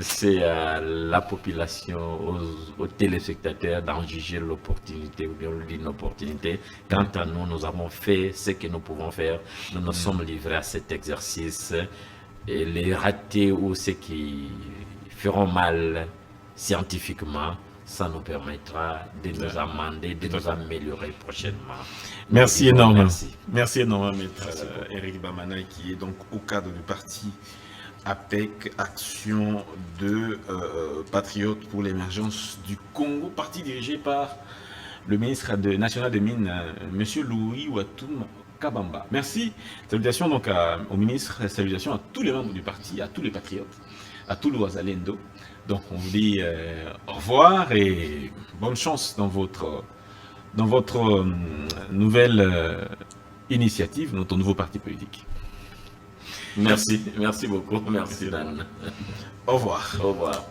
C'est à la population, aux téléspectateurs d'en juger l'opportunité ou bien l'inopportunité. Quant à nous, nous avons fait ce que nous pouvons faire. Nous nous sommes livrés à cet exercice. Et les ratés ou ceux qui feront mal scientifiquement, ça nous permettra de nous amender, de nous améliorer prochainement. Merci énormément. Merci énormément, Maître Éric Bamanaï, qui est donc au cadre du parti APEC, Action de Patriotes pour l'émergence du Congo, parti dirigé par le ministre national des Mines, M. Louis Watum Kabamba. Merci. Salutations donc au ministre, salutations à tous les membres du parti, à tous les patriotes, à tous les Ouazalendo. Donc on vous dit au revoir et bonne chance dans votre nouvelle initiative, notre nouveau parti politique. Merci beaucoup. Merci, Dan. Au revoir. Au revoir.